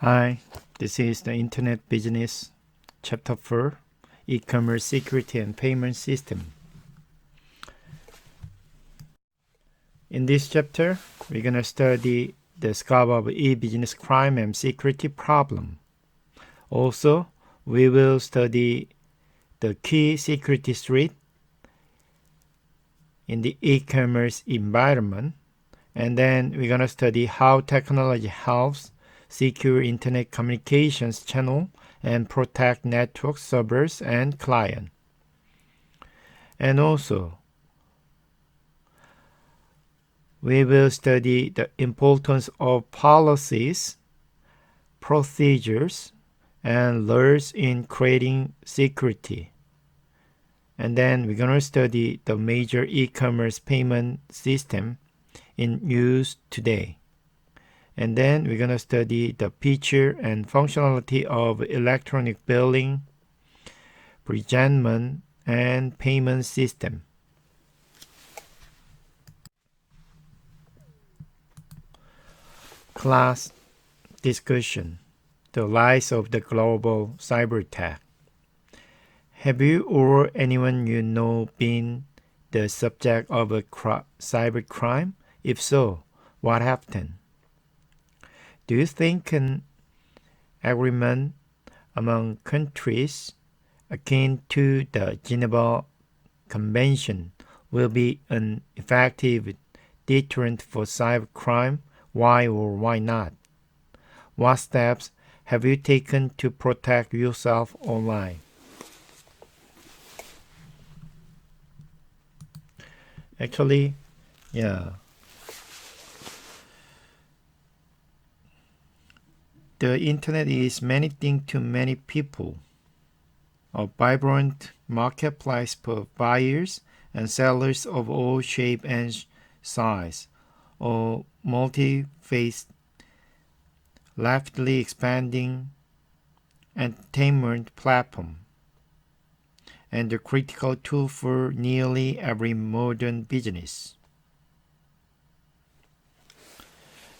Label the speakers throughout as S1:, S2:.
S1: Hi, this is the Internet Business, Chapter 4, E-commerce Security and Payment System. In this chapter, we're going to study the scope of e-business crime and security problem. Also, we will study the key security threat in the e-commerce environment, and then we're going to study how technology helps secure internet communications channel and protect network servers and client. And also, we will study the importance of policies, procedures, and laws in creating security. And then we're going to study the major e-commerce payment system in use today. And then we're going to study the feature and functionality of electronic billing, presentment, and payment system. Class discussion: the rise of the global cyber attack. Have you or anyone you know been the subject of a cyber crime? If so, what happened? Do you think an agreement among countries akin to the Geneva Convention will be an effective deterrent for cybercrime? Why or why not? What steps have you taken to protect yourself online? Actually, yeah. The internet is many things to many people. A vibrant marketplace for buyers and sellers of all shape and size. A multi-faced, rapidly expanding entertainment platform. And a critical tool for nearly every modern business.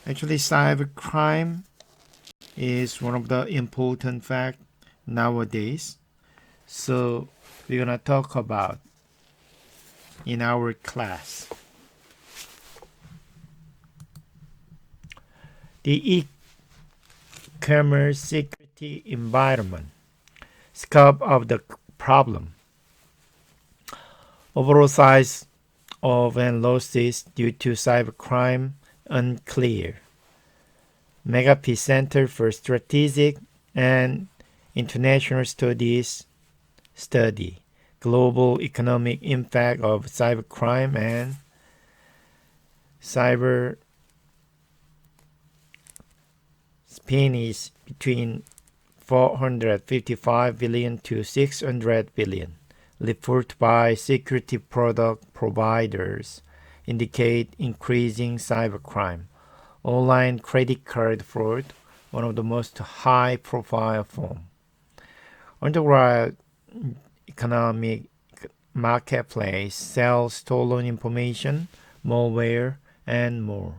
S1: Actually, cybercrime is one of the important facts nowadays. So we're going to talk about in our class. The e-commerce security environment. Scope of the problem. Overall size of and losses due to cybercrime unclear. McAfee Center for Strategic and International Studies study global economic impact of cybercrime and cyber spending between 455 billion to 600 billion. Report by security product providers indicate increasing cybercrime. Online credit card fraud, one of the most high-profile forms. Underground economic marketplace sells stolen information, malware, and more.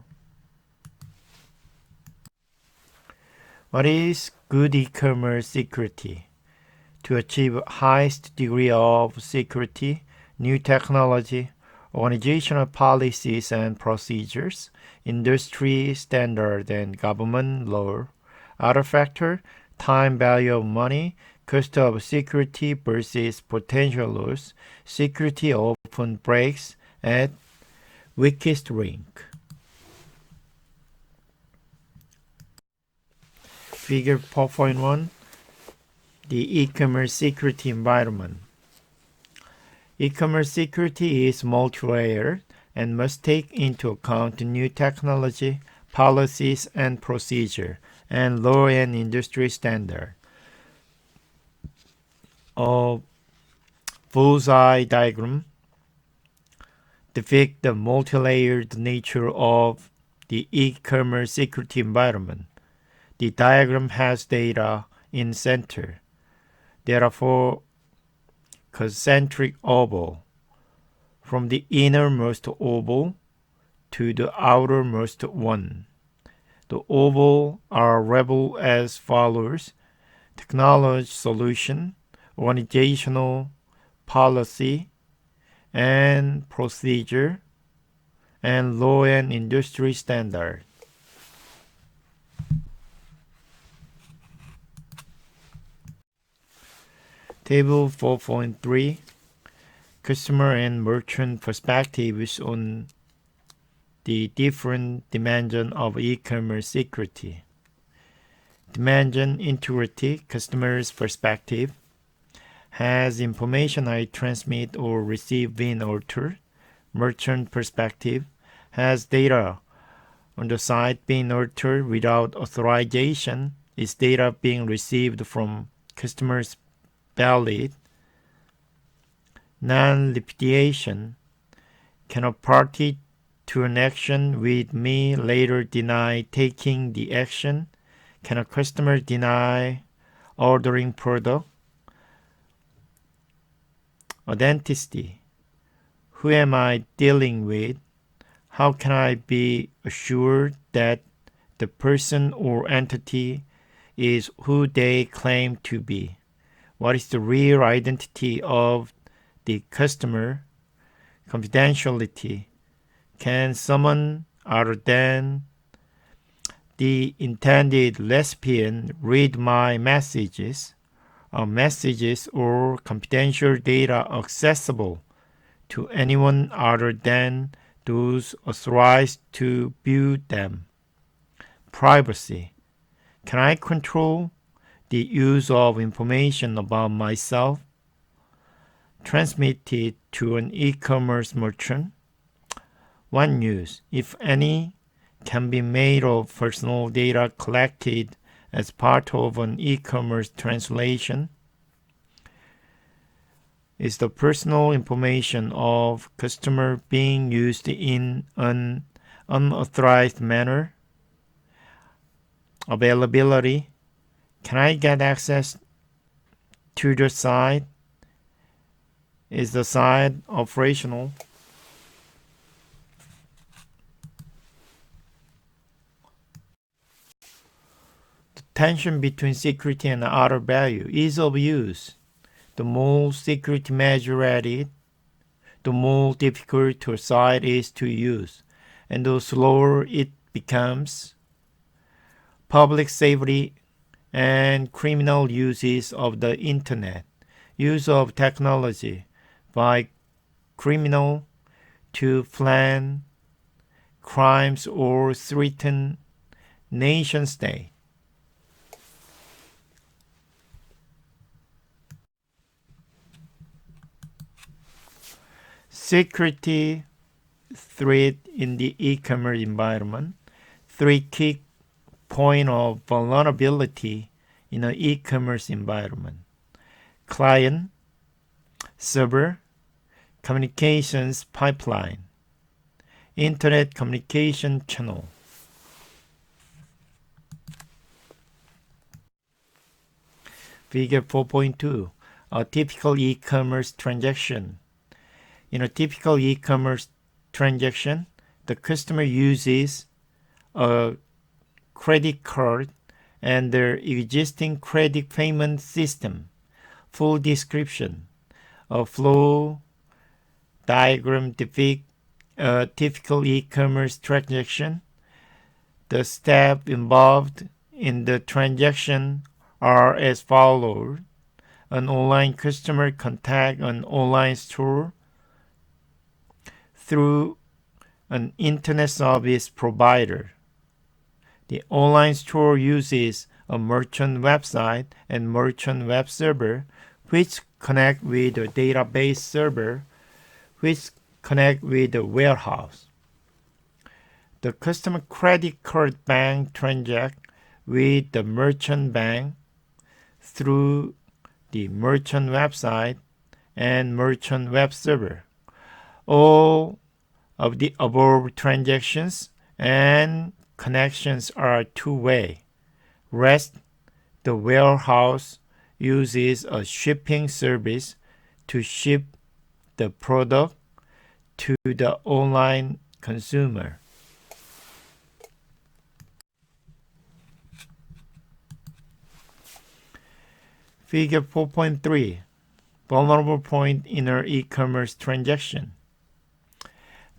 S1: What is good e-commerce security? To achieve highest degree of security, new technology, organizational policies and procedures, industry standard and government law. Other factor, time value of money, cost of security versus potential loss. Security often breaks at weakest link. Figure 4.1, the e-commerce security environment. E-commerce security is multi-layered and must take into account new technology, policies and procedure, and law and industry standard. A bullseye diagram depicts the multi-layered nature of the e-commerce security environment. The diagram has data in center. There are 4 concentric ovals. From the innermost oval to the outermost one. The oval are labeled as follows: technology solution, organizational policy and procedure, and law and industry standard. Table 4.3, customer and merchant perspectives on the different dimensions of e-commerce security. Dimension integrity, customer's perspective, has information I transmit or receive been altered. Merchant perspective, has data on the site being altered without authorization? Is data being received from customers valid? Non-repudiation, can a party to an action with me later deny taking the action? Can a customer deny ordering product? Authenticity, who am I dealing with? How can I be assured that the person or entity is who they claim to be? What is the real identity of the customer? Confidentiality, can someone other than the intended recipient read my messages? Are messages or confidential data accessible to anyone other than those authorized to view them? Privacy, can I control the use of information about myself transmitted to an e-commerce merchant? What use, if any, can be made of personal data collected as part of an e-commerce translation? Is the personal information of customer being used in an unauthorized manner? Availability, can I get access to the site? Is the site operational? The tension between security and other value, ease of use. The more security measure added, the more difficult a site is to use, and the slower it becomes. Public safety and criminal uses of the internet, use of technology by criminal to plan crimes or threaten nation state. Security threat in the e-commerce environment. 3 key points of vulnerability in an e-commerce environment: client, server, communications pipeline, internet communication channel. Figure 4.2, a typical e-commerce transaction. In a typical e-commerce transaction, the customer uses a credit card and their existing credit payment system. Full description. A flow diagram depicts a typical e-commerce transaction. The steps involved in the transaction are as follows. An online customer contacts an online store through an internet service provider. The online store uses a merchant website and merchant web server, which connect with a database server, which connect with the warehouse. The customer credit card bank transacts with the merchant bank through the merchant website and merchant web server. All of the above transactions and connections are two-way. Rest, the warehouse uses a shipping service to ship the product to the online consumer. Figure 4.3 Vulnerable Point in an e-commerce transaction.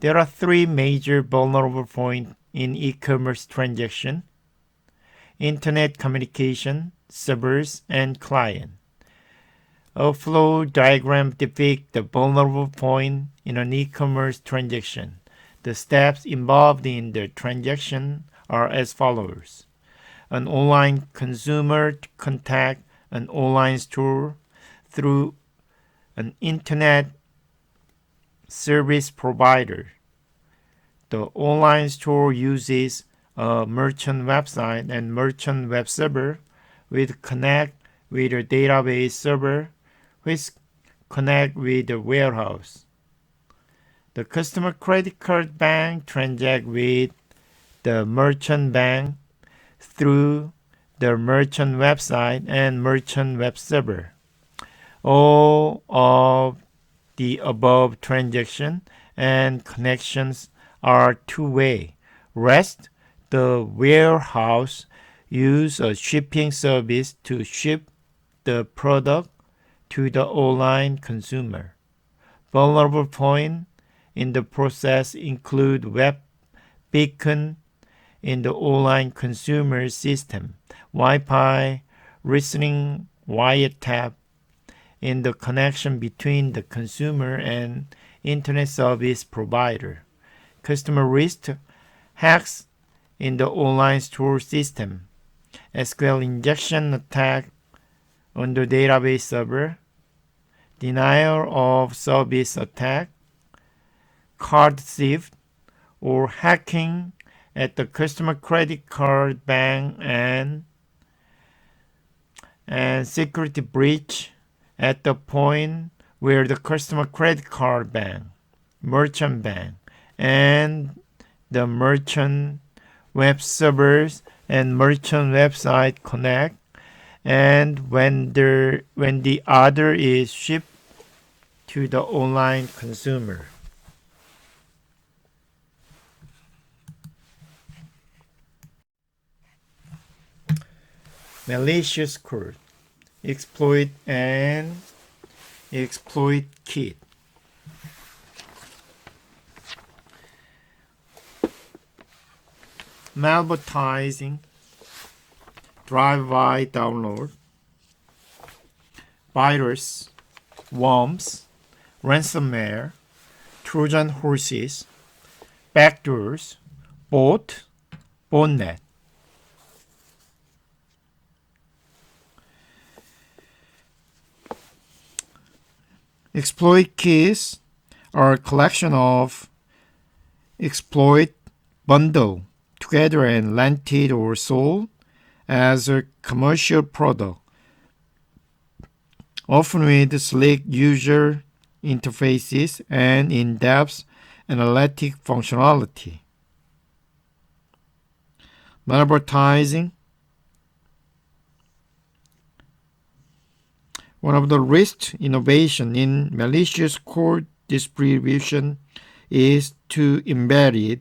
S1: There are three major vulnerable points in e-commerce transaction: Internet communication, servers, and client. A flow diagram depicts the vulnerable point in an e-commerce transaction. The steps involved in the transaction are as follows. An online consumer contacts an online store through an internet service provider. The online store uses a merchant website and merchant web server, which connect with a database server, which connect with the warehouse. The customer credit card bank transacts with the merchant bank through the merchant website and merchant web server. All of the above transactions and connections are two-way. Rest, the warehouse uses a shipping service to ship the product to the online consumer. Vulnerable points in the process include web beacon in the online consumer system, Wi-Fi listening wiretap in the connection between the consumer and internet service provider, customer risk hacks in the online store system, SQL injection attack on the database server, denial of service attack, card theft or hacking at the customer credit card bank, and security breach at the point where the customer credit card bank, merchant bank, and the merchant web servers and merchant website connect, and when the order is shipped to the online consumer. Malicious code, exploit and exploit kit. Malvertising, drive-by download, virus, worms, ransomware, Trojan horses, backdoors, botnet. Exploit keys are a collection of exploit bundled together and rented or sold as a commercial product, often with slick user interfaces and in-depth analytic functionality. Malvertising. One of the recent innovations in malicious code distribution is to embed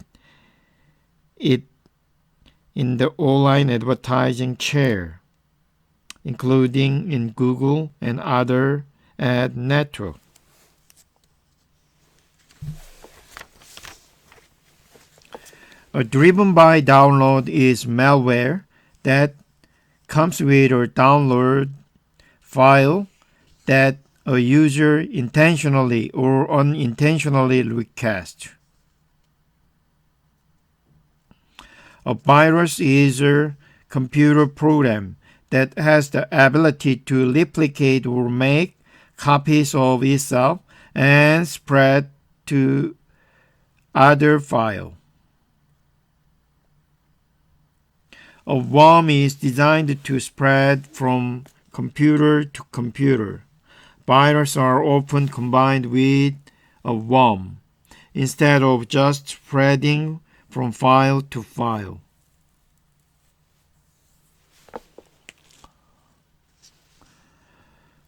S1: it in the online advertising chair, including in Google and other ad networks. A driven-by download is malware that comes with a download file that a user intentionally or unintentionally requests. A virus is a computer program that has the ability to replicate or make copies of itself and spread to other files. A worm is designed to spread from computer to computer. Viruses are often combined with a worm instead of just spreading from file to file.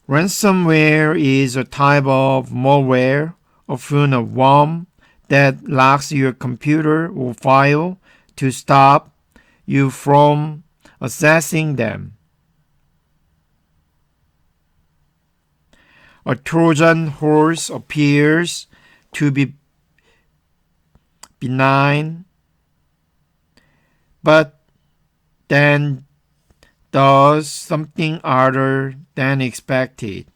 S1: Ransomware is a type of malware, often a worm, that locks your computer or file to stop you from accessing them. A Trojan horse appears to be benign, but then does something other than expected.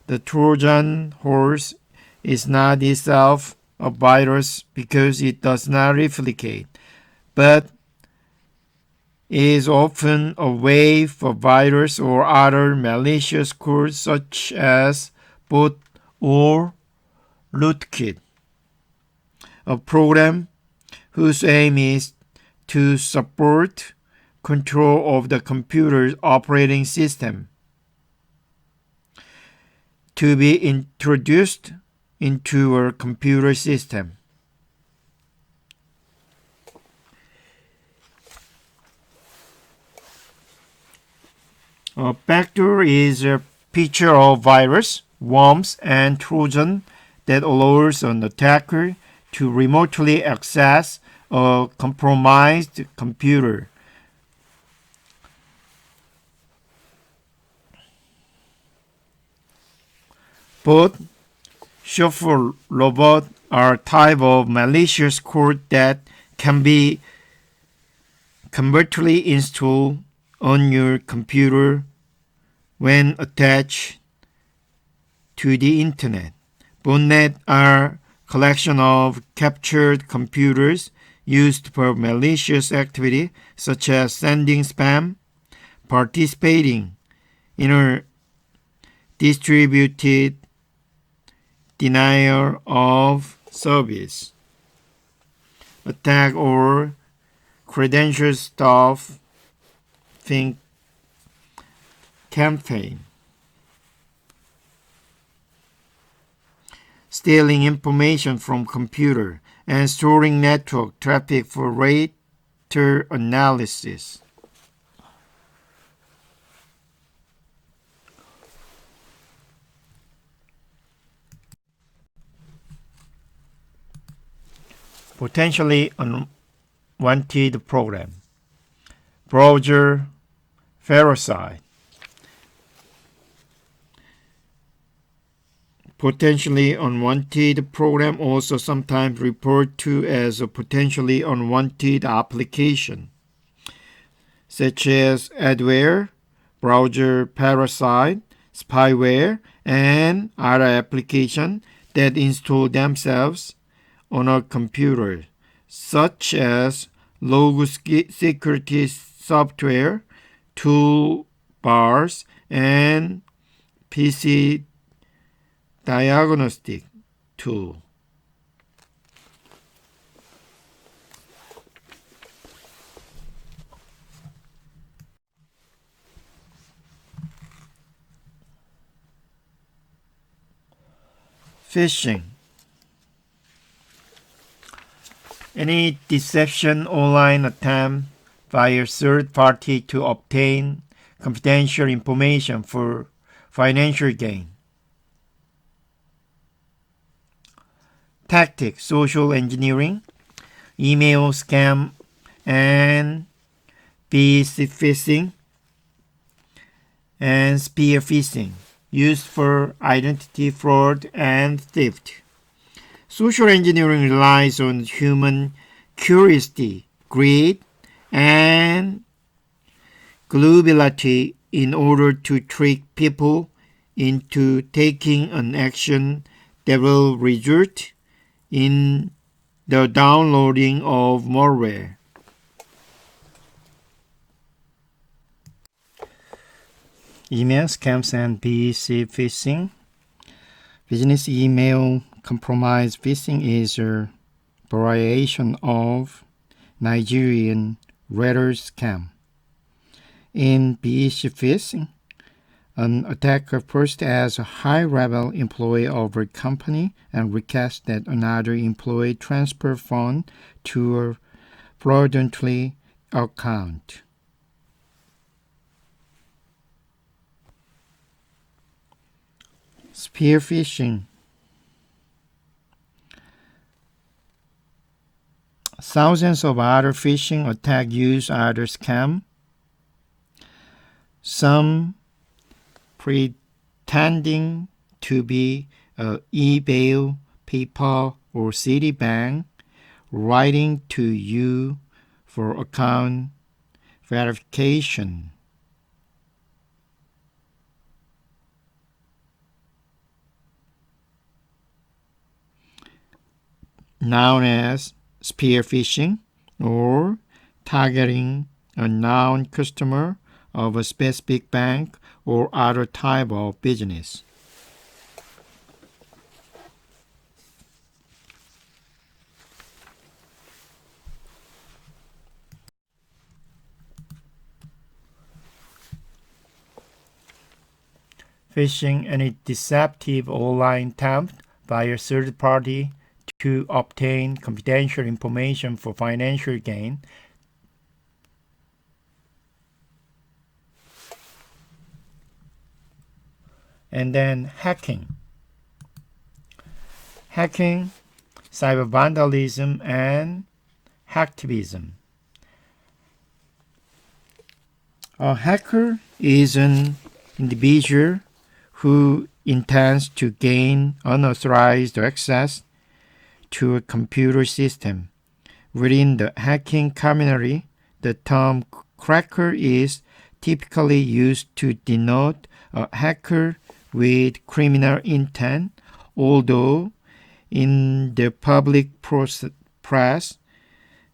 S1: The Trojan horse is not itself a virus because it does not replicate, but is often a way for virus or other malicious code such as bot or rootkit. A program whose aim is to support control of the computer's operating system to be introduced into a computer system. A backdoor is a feature of virus, worms, and Trojan that allows an attacker to remotely access a compromised computer. Both ch4 robots are a type of malicious code that can be covertly installed on your computer when attached to the internet. Botnets are a collection of captured computers used for malicious activity such as sending spam, participating in a distributed denial of service attack or credential stuffing campaign. Stealing information from computer and storing network traffic for later analysis. Potentially unwanted program. Browser parasite. Potentially unwanted program, also sometimes referred to as a potentially unwanted application, such as adware, browser parasite, spyware, and other applications that install themselves on a computer, such as log security software, toolbars, and PC diagnostic tool. Phishing. Any deception online attempt by a third party to obtain confidential information for financial gain. Tactic, social engineering, email scam, and phishing and spear phishing used for identity fraud and theft. Social engineering relies on human curiosity, greed, and gullibility in order to trick people into taking an action that will result in the downloading of malware. Email scams and BC phishing. Business email compromise phishing is a variation of Nigerian letter scam. In BC phishing, an attacker first asks a high-level employee of a company and requests that another employee transfer funds to a fraudulent account. Spear phishing. Thousands of other phishing attacks use other scam. Some pretend pretending to be eBay, PayPal, or Citibank, writing to you for account verification. Known as spear phishing or targeting a known customer of a specific bank or other type of business. Phishing any deceptive online attempt by a third party to obtain confidential information for financial gain. And then hacking. Hacking, cyber vandalism, and hacktivism. A hacker is an individual who intends to gain unauthorized access to a computer system. Within the hacking community, the term cracker is typically used to denote a hacker with criminal intent, although in the public press,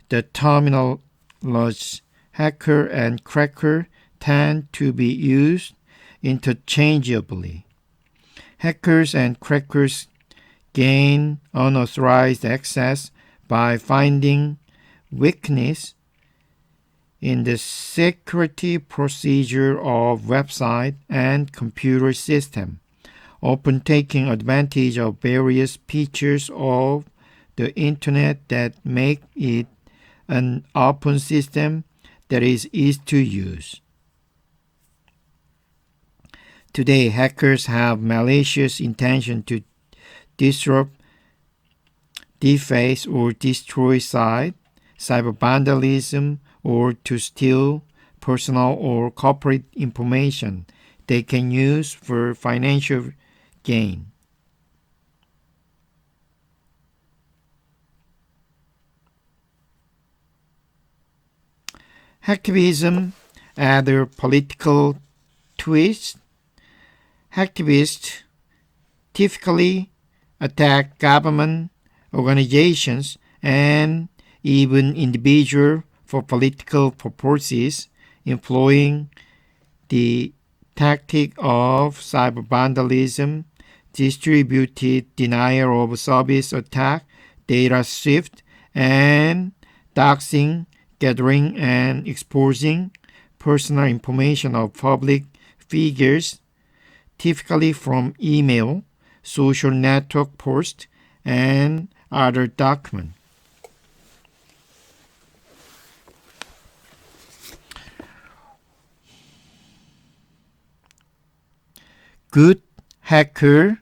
S1: the terminologies hacker and cracker tend to be used interchangeably. Hackers and crackers gain unauthorized access by finding weakness in the security procedure of website and computer system, often taking advantage of various features of the internet that make it an open system that is easy to use. Today, hackers have malicious intention to disrupt, deface, or destroy sites, cyber vandalism, or to steal personal or corporate information they can use for financial gain. Hacktivism add a political twist. Hacktivists typically attack government, organizations, and even individuals for political purposes, employing the tactic of cyber vandalism, distributed denial of service attack, data theft, and doxing, gathering and exposing personal information of public figures, typically from email, social network posts, and other documents. Good hacker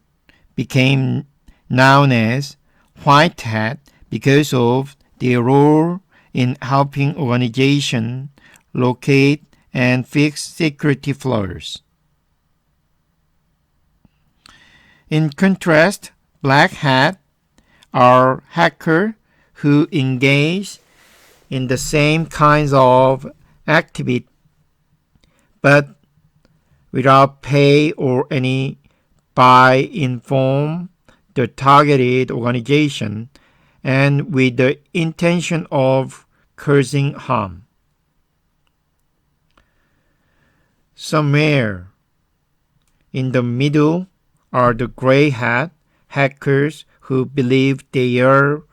S1: became known as white hat because of their role in helping organizations locate and fix security flaws. In contrast, black hat are hackers who engage in the same kinds of activity but without pay or any by-inform the targeted organization and with the intention of causing harm. Somewhere in the middle are the gray hat hackers who believe they are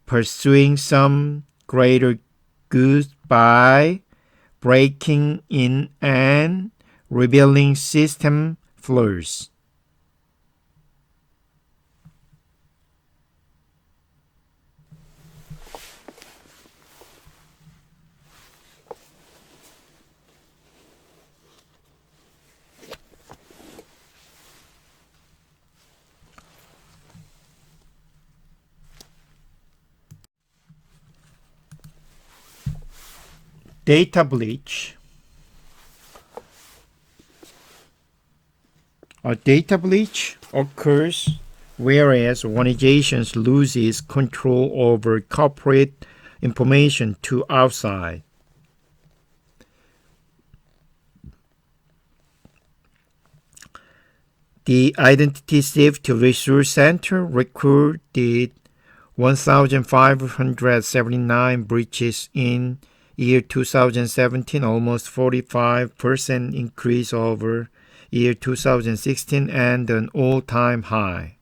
S1: pursuing some greater good by breaking in and revealing system flaws. Data breach. A data breach occurs whereas organizations loses control over corporate information to outside. The Identity Safety Research Center recorded 1,579 breaches in year 2017, almost 45% increase over year 2016 and an all-time high.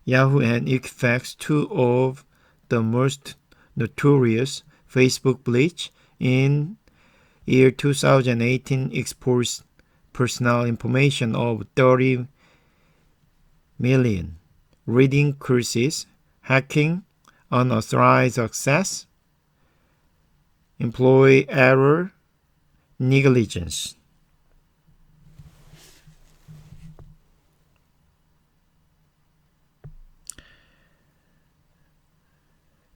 S1: Yahoo and Equifax, two of the most notorious Facebook breach in year 2018, exposed personal information of 30 million. Reading courses, hacking, unauthorized access, employee error, negligence.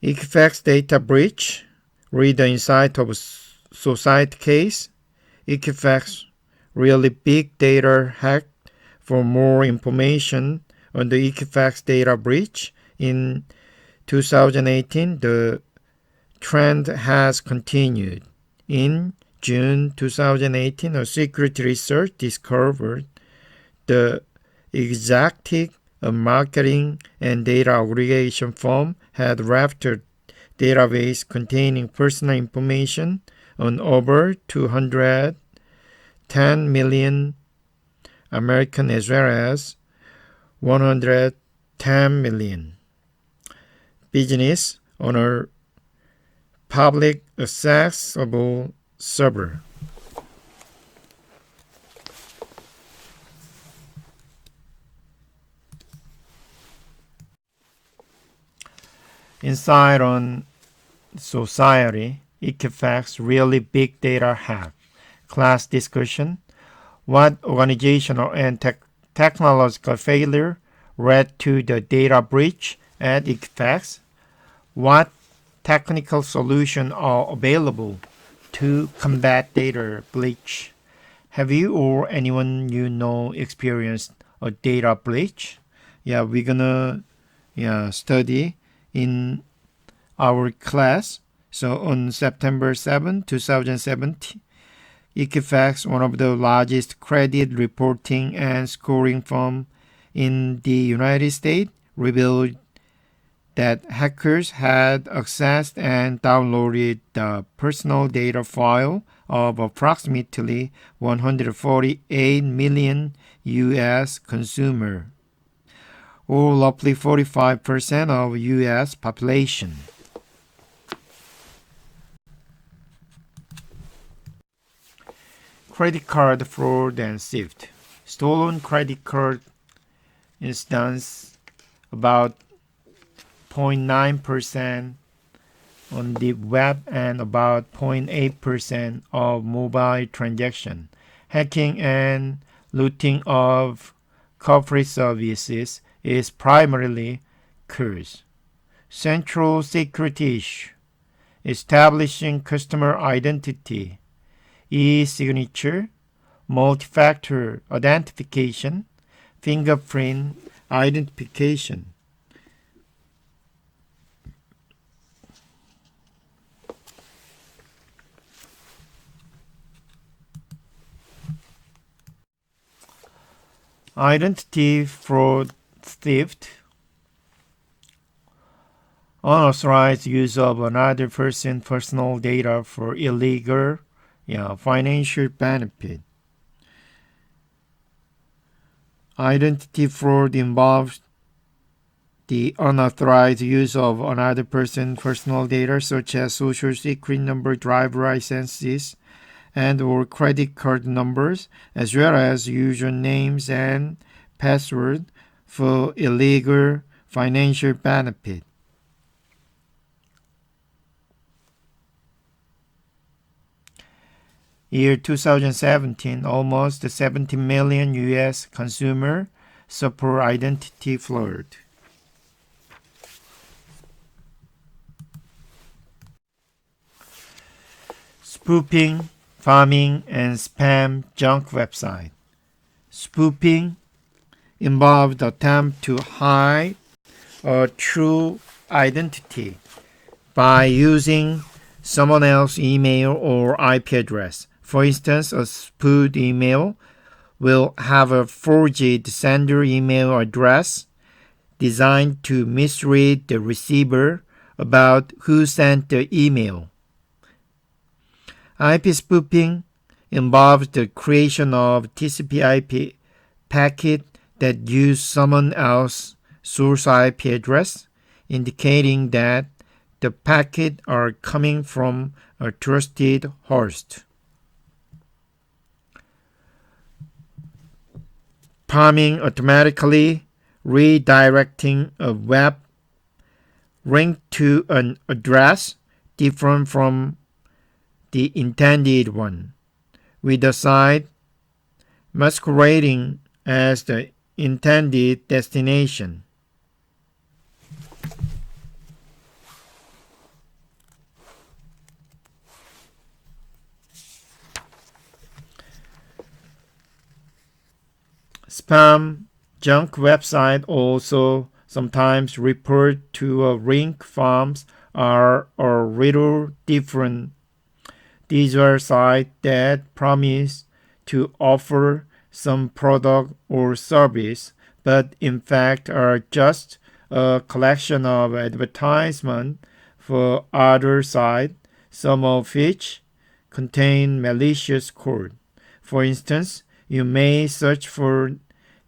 S1: Equifax data breach. Read the Insight of Society case. Equifax really big data hack. For more information on the Equifax data breach in 2018, the trend has continued. In June 2018, a security research discovered the executive a marketing and data aggregation firm had drafted database containing personal information on over 210 million American as well as 110 million business on a public accessible server. Insight on Society, Equifax really big data hack. Class discussion. What organizational and technological failure led to the data breach at Equifax? What technical solutions are available to combat data breach? Have you or anyone you know experienced a data breach? We're gonna study in our class. So on September 7, 2017, Equifax, one of the largest credit reporting and scoring firm in the United States, revealed that hackers had accessed and downloaded the personal data file of approximately 148 million U.S. consumers, or roughly 45% of U.S. population. Credit card fraud and theft. Stolen credit card instance about 0.9% on the web and about 0.8% of mobile transaction. Hacking and looting of corporate services is primarily occurs. Central security issue. Establishing customer identity, e-signature, multi-factor authentication, fingerprint identification. Identity fraud, theft, unauthorized use of another person's personal data for illegal financial benefit. Identity fraud involves the unauthorized use of another person's personal data such as social security number, driver licenses, and or credit card numbers, as well as usernames and passwords for illegal financial benefit. Year 2017, almost 70 million U.S. consumers suffer identity fraud. spoofing, farming, and spam junk website. Spoofing involves the attempt to hide a true identity by using someone else's email or IP address. For instance, a spoofed email will have a forged sender email address designed to mislead the receiver about who sent the email. IP spoofing involves the creation of TCP/IP packet that use someone else's source IP address, indicating that the packet are coming from a trusted host. Palming automatically redirecting a web link to an address different from the intended one, with the site masquerading as the intended destination. Spam junk website, also sometimes referred to as link farms, are a little different. These are sites that promise to offer some product or service, but in fact are just a collection of advertisements for other sites, some of which contain malicious code. For instance, you may search for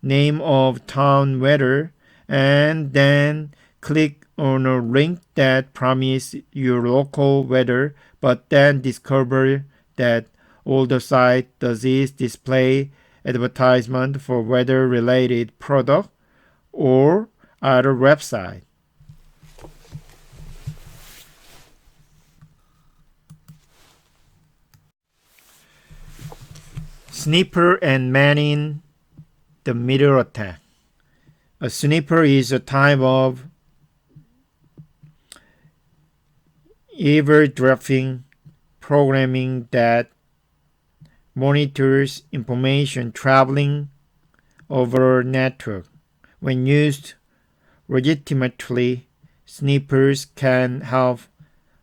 S1: name of town weather and then click on a link that promises your local weather, but then discover that all the site does is display advertisement for weather-related product or other website. Sniffer and man in the middle attack. A sniffer is a type of eavesdropping programming that monitors information traveling over a network. When used legitimately, sniffers can help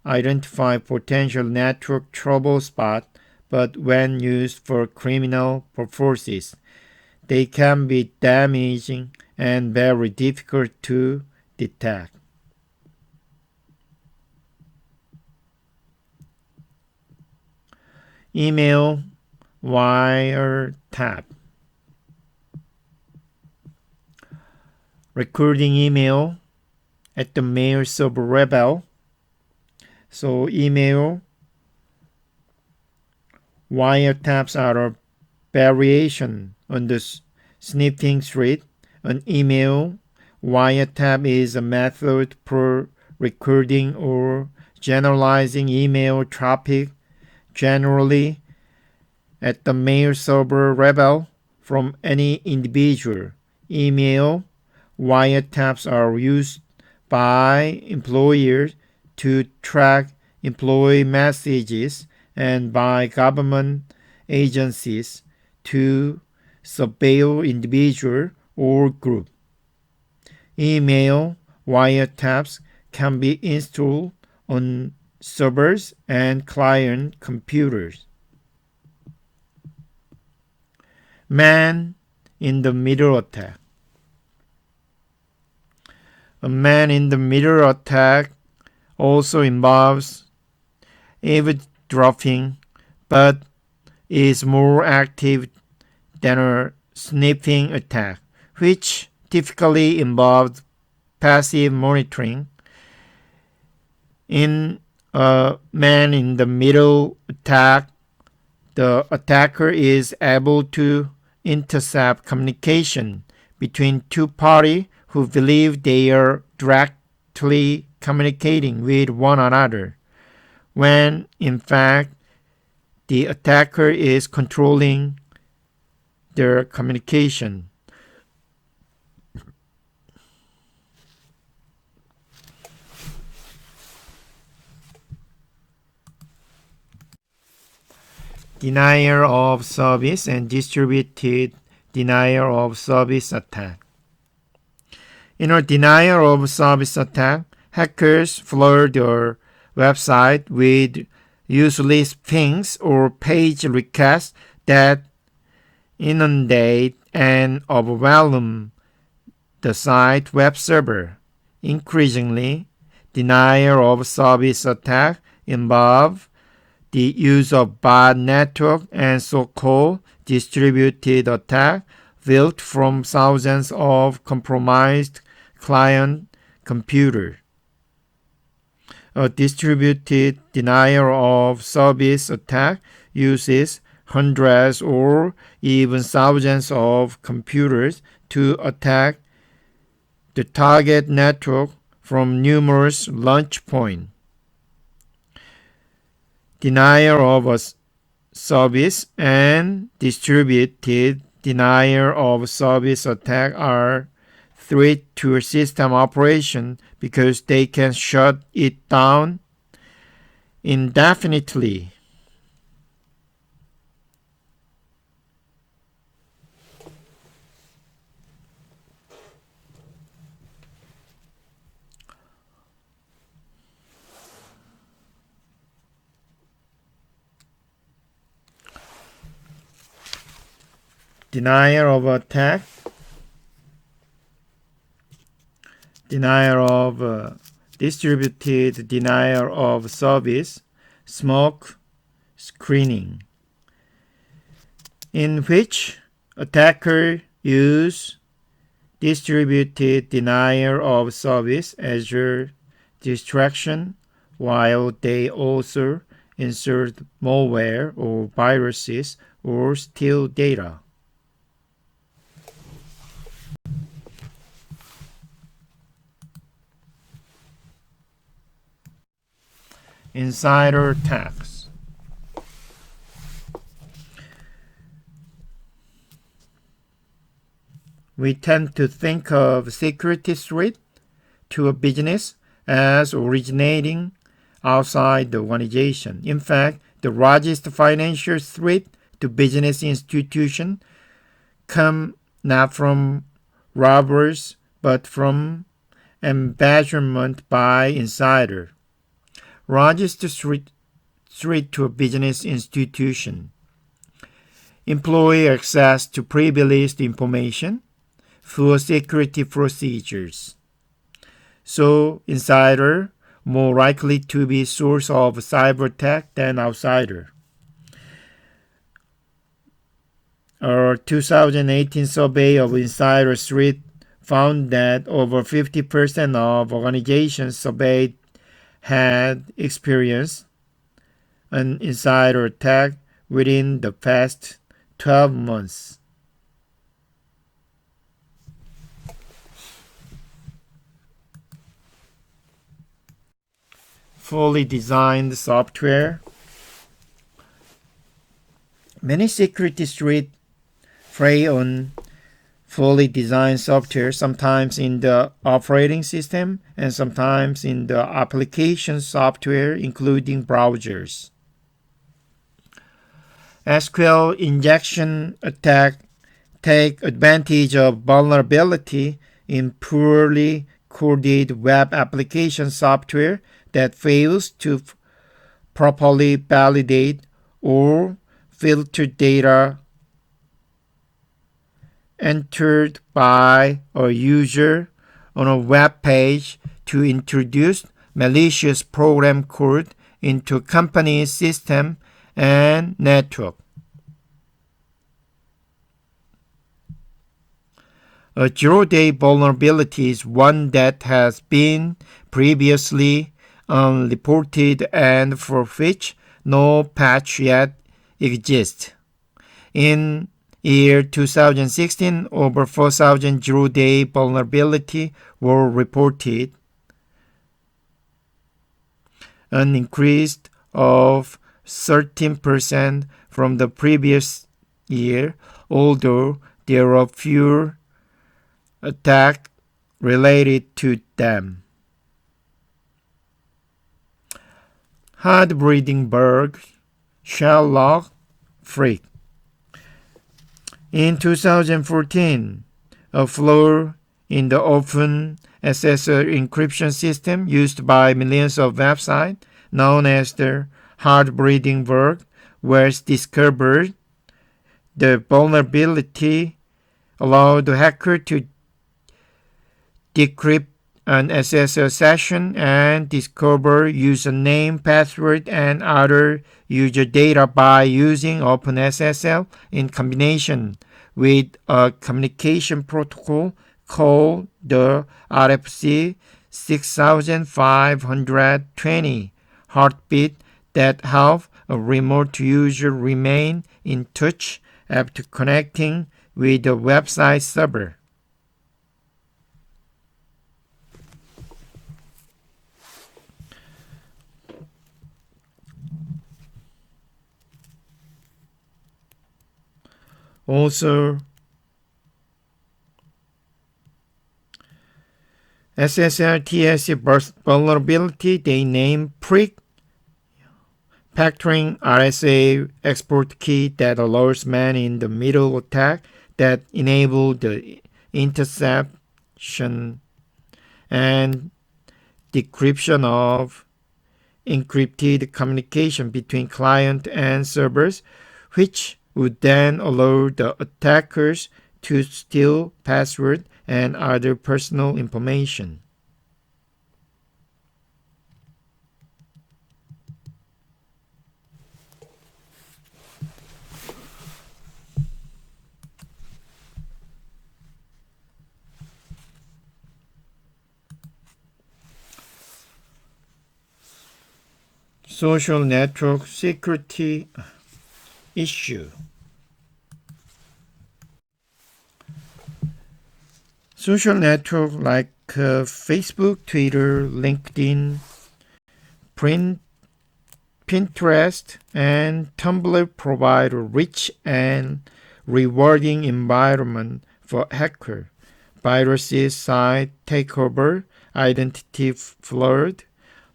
S1: identify potential network trouble spots, but when used for criminal purposes, they can be damaging and very difficult to detect. Email wiretap. Recording email at the mail server level. So email wiretaps are a variation on the sniffing threat. An email wiretap is a method for recording or generalizing email traffic, generally at the mail server level, from any individual. Email wiretaps are used by employers to track employee messages and by government agencies to surveil individual or group. Email wiretaps can be installed on servers and client computers. Man in the middle attack. A man in the middle attack also involves eavesdropping, but is more active than a sniffing attack, which typically involves passive monitoring. In a man in the middle attack, the attacker is able to intercept communication between two parties who believe they are directly communicating with one another, when in fact the attacker is controlling their communication. denial of service and distributed denial of service attack. In a denial of service attack, hackers flood your website with useless things or page requests that inundate and overwhelm the site web server. Increasingly, denial of service attacks involve the use of bot network and so-called distributed attack built from thousands of compromised client computers. A distributed denial of service attack uses hundreds or even thousands of computers to attack the target network from numerous launch points. Denial of a service and distributed denial of service attack are threat to a system operation because they can shut it down indefinitely. Denial of attack, denial of distributed denial of service, smoke screening, in which attackers use distributed denial of service as a distraction while they also insert malware or viruses or steal data. Insider attacks. We tend to think of security threat to a business as originating outside the organization. In fact, the largest financial threat to business institutions come not from robbers but from embezzlement by insiders. Largest threat to a business institution: employee access to privileged information through security procedures. So insider more likely to be source of cyber attack than outsider. A 2018 survey of insider threat found that over 50% of organizations surveyed had experienced an insider attack within the past 12 months. Fully designed software. Many security threats prey on fully designed software, sometimes in the operating system and sometimes in the application software, including browsers. SQL injection attacks take advantage of vulnerability in poorly coded web application software that fails to properly validate or filter data entered by a user on a web page to introduce malicious program code into company's system and network. A zero-day vulnerability is one that has been previously unreported and for which no patch yet exists. In year 2016, over 4,000 zero-day vulnerabilities were reported, an increase of 13% from the previous year, although there are fewer attacks related to them. Hard-breeding bugs, shell lock, freak. In 2014, a flaw in the open SSL encryption system used by millions of websites, known as the hard-breathing bug, was discovered. The vulnerability allowed the hacker to decrypt an SSL session and discover username, password, and other user data by using OpenSSL in combination with a communication protocol called the RFC 6520 heartbeat that help a remote user remain in touch after connecting with the website server. Also, SSL TLC vulnerability they name prick factoring RSA export key that allows man-in-the-middle attack that enable the interception and decryption of encrypted communication between client and servers, which would then allow the attackers to steal password and other personal information. Social network security issue. Social networks like Facebook, Twitter, LinkedIn, Pinterest, and Tumblr provide a rich and rewarding environment for hackers. Viruses, site takeover, identity fraud,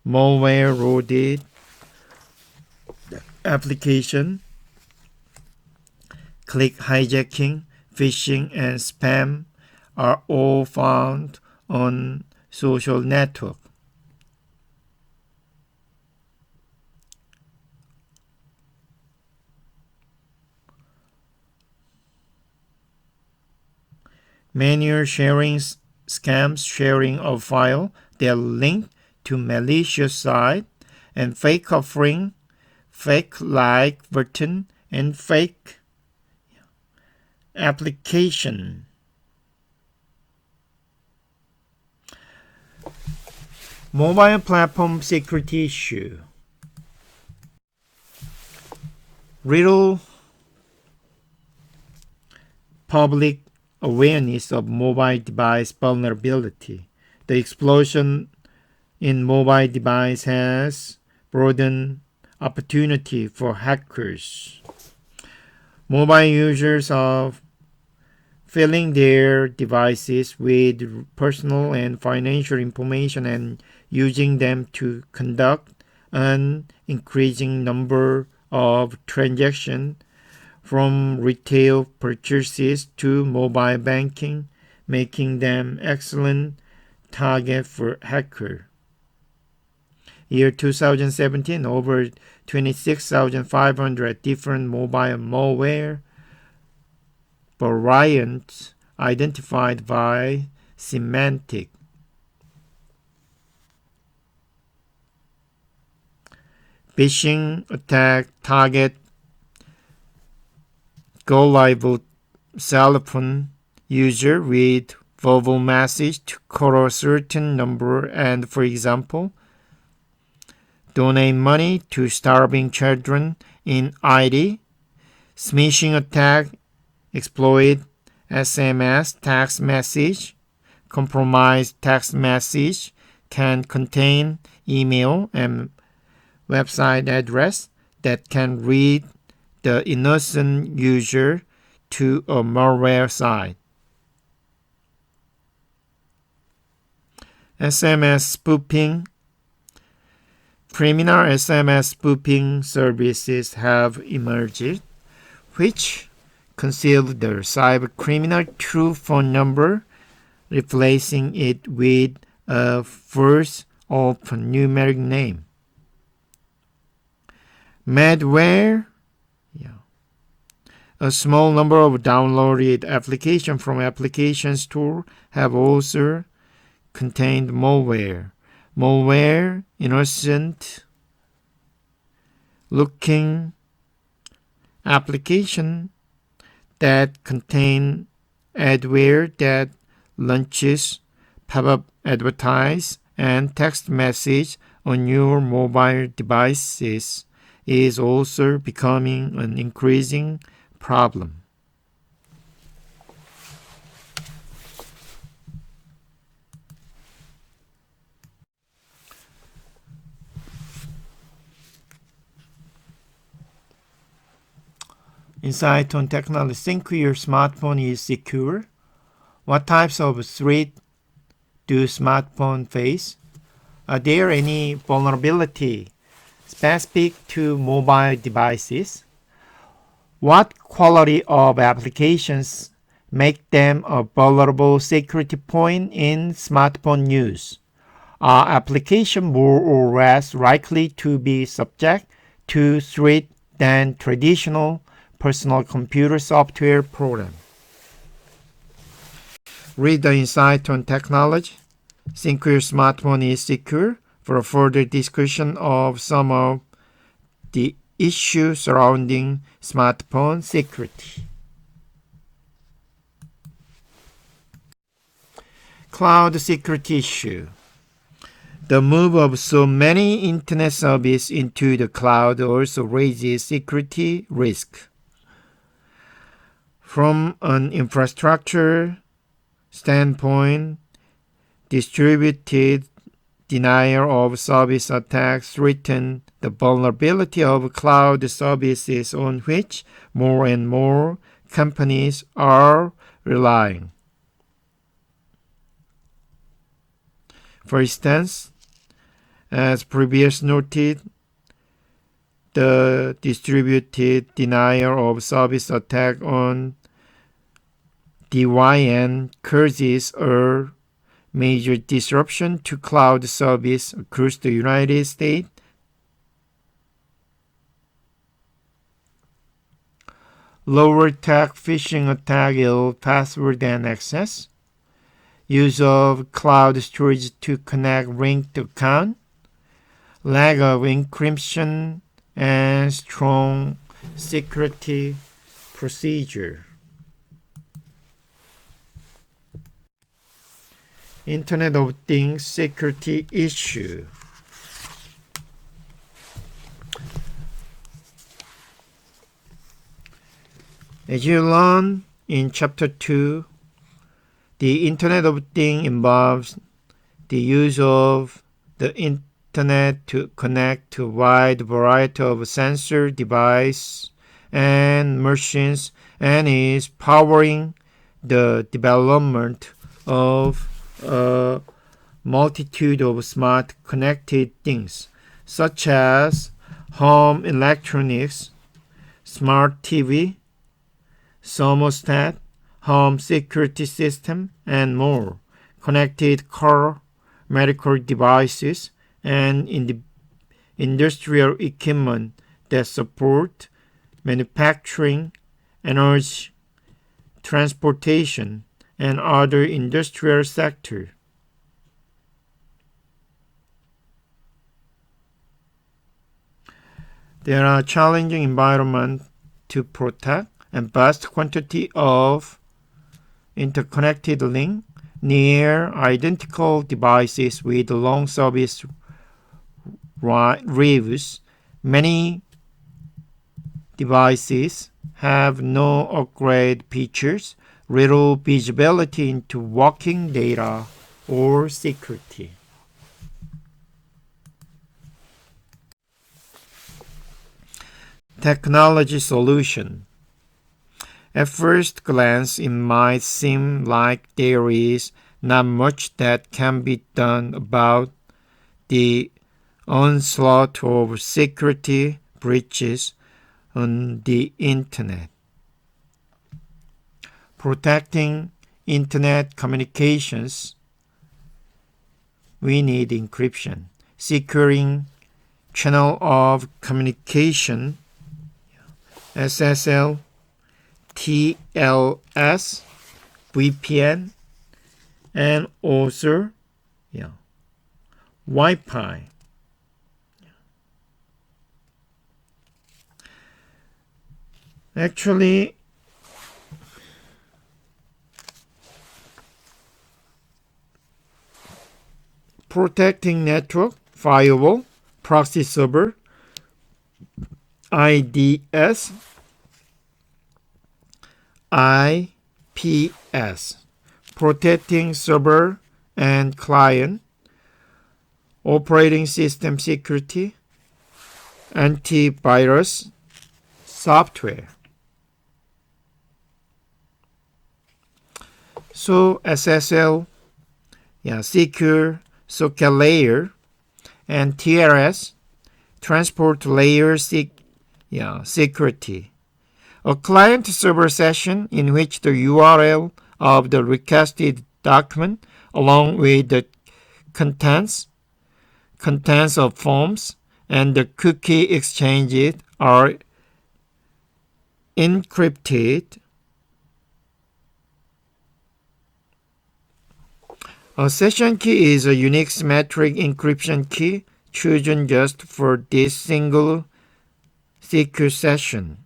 S1: malware-loaded application, click hijacking, phishing, and spam are all found on social network. Manual sharing scams, sharing of file that link to malicious site, and fake offering, fake like button, and fake application. Mobile platform security issue. Little public awareness of mobile device vulnerability. The explosion in mobile device has broadened opportunity for hackers. Mobile users are filling their devices with personal and financial information and using them to conduct an increasing number of transactions, from retail purchases to mobile banking, making them excellent target for hackers. Year 2017, over 26,500 different mobile malware variants identified by Symantec. Phishing attack target gullible cell phone user with verbal message to call a certain number and, for example, donate money to starving children in ID. Smishing attack exploit SMS text message. Compromised text message can contain email and website address that can lead the innocent user to a malware site. SMS spoofing. Criminal SMS spoofing services have emerged. which concealed the cyber criminal true phone number, replacing it with a first alphanumeric name. Malware, a small number of downloaded applications from application store have also contained malware. Malware, innocent looking application that contain adware that launches pop-up advertise and text message on your mobile devices is also becoming an increasing problem. Insight on technology. Think your smartphone is secure. What types of threat do smartphones face? Are there any vulnerability specific to mobile devices? What quality of applications make them a vulnerable security point in smartphone use? Are applications more or less likely to be subject to threat than traditional personal computer software program? Read the Insight on Technology. Think your smartphone is secure for a further discussion of some of the issues surrounding smartphone security. Cloud security issue. The move of so many internet services into the cloud also raises security risk. From an infrastructure standpoint, distributed denial of service attacks threaten the vulnerability of cloud services on which more and more companies are relying. For instance, as previously noted, the distributed denial of service attack on DYN causes a major disruption to cloud service across the United States. Lower tech phishing attack is password and access. Use of cloud storage to connect linked account. Lack of encryption and strong security procedure. Internet of Things security issue. As you learn in Chapter 2, the Internet of Things involves the use of the Internet to connect to a wide variety of sensor devices and machines and is powering the development of a multitude of smart connected things such as home electronics, smart TV, thermostat, home security system, and more, connected car, medical devices, and industrial equipment that support manufacturing, energy, transportation, and other industrial sectors. There are challenging environments to protect and vast quantity of interconnected link near identical devices with long service lives. Many devices have no upgrade features, little visibility into working data, or security. Technology solution. At first glance, it might seem like there is not much that can be done about the onslaught of security breaches on the Internet. protecting internet communications, we need encryption. Securing channel of communication, SSL, TLS, VPN, and also Wi-Fi. Actually, protecting network, firewall, proxy server, IDS, IPS, protecting server and client, operating system security, antivirus, software. So SSL, secure socket layer, and TLS, transport layer security. A client-server session in which the URL of the requested document along with the contents of forms and the cookie exchanged are encrypted. A session key is a unique symmetric encryption key chosen just for this single secure session.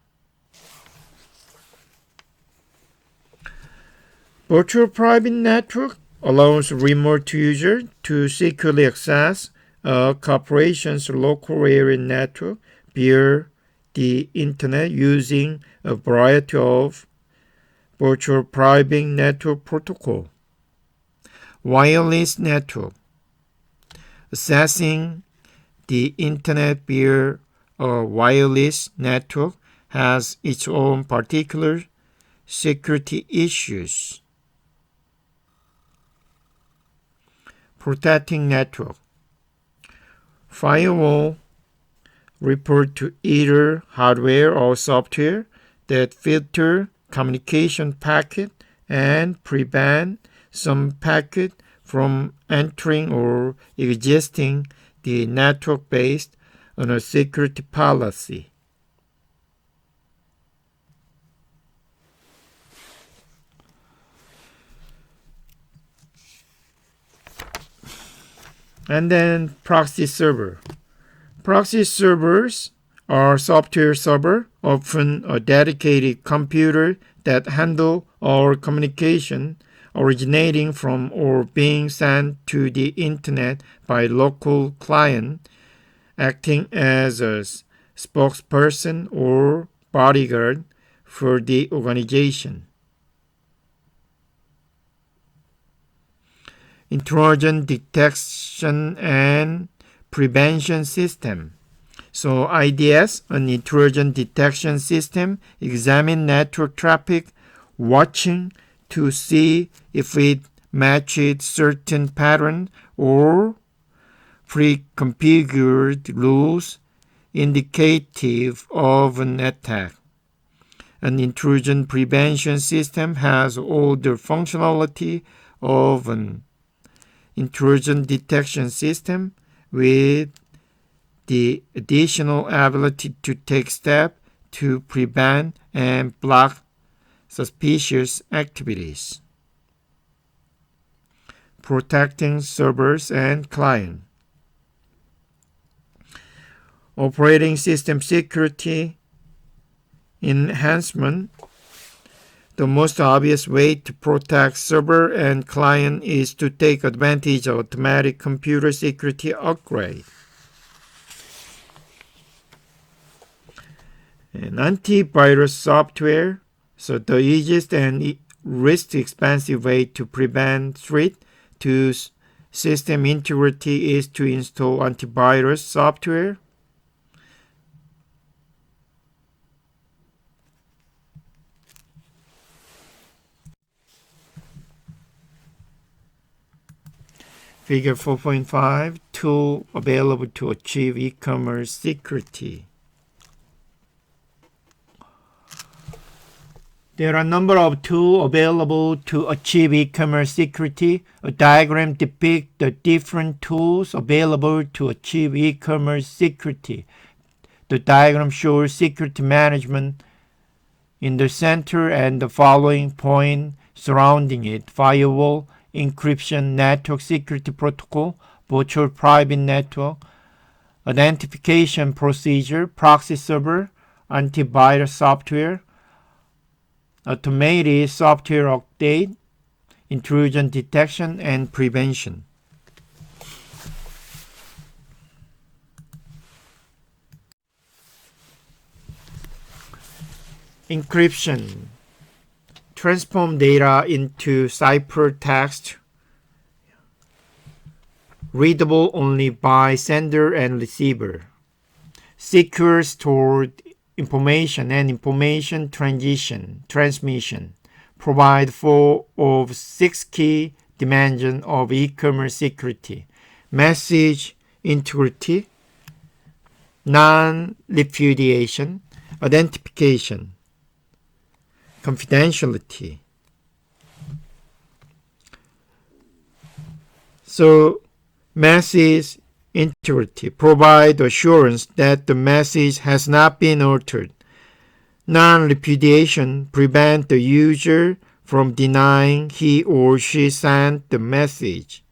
S1: Virtual private network allows remote users to securely access a corporation's local area network via the internet using a variety of virtual private network protocol. Wireless network. Accessing the internet via a wireless network has its own particular security issues. Protecting network. Firewall refer to either hardware or software that filter communication packet and prevent some packet from entering or exiting the network based on a security policy. And then proxy server. Proxy servers are software server, often a dedicated computer that handle all communication originating from or being sent to the internet by local client, acting as a spokesperson or bodyguard for the organization. Intrusion detection and prevention system. So IDS, an intrusion detection system, examine network traffic, watching to see if it matches certain pattern or pre-configured rules indicative of an attack. An intrusion prevention system has all the functionality of an intrusion detection system with the additional ability to take steps to prevent and block suspicious activities. Protecting servers and clients. Operating system security enhancement. The most obvious way to protect server and client is to take advantage of automatic computer security upgrade. And antivirus software. So the easiest and least expensive way to prevent threat to system integrity is to install antivirus software. Figure 4.5, tool available to achieve e-commerce security. There are a number of tools available to achieve e-commerce security. A diagram depicts the different tools available to achieve e-commerce security. The diagram shows security management in the center and the following point surrounding it: firewall, encryption, network security protocol, virtual private network, identification procedure, proxy server, antivirus software, automated software update, intrusion detection and prevention. Encryption. Transform data into ciphertext readable only by sender and receiver. Secure stored information and information transmission. Provide 4 of 6 key dimensions of e-commerce security: message integrity, non-repudiation, identification, confidentiality. So, message integrity provide assurance that the message has not been altered. Non-repudiation prevent the user from denying he or she sent the message.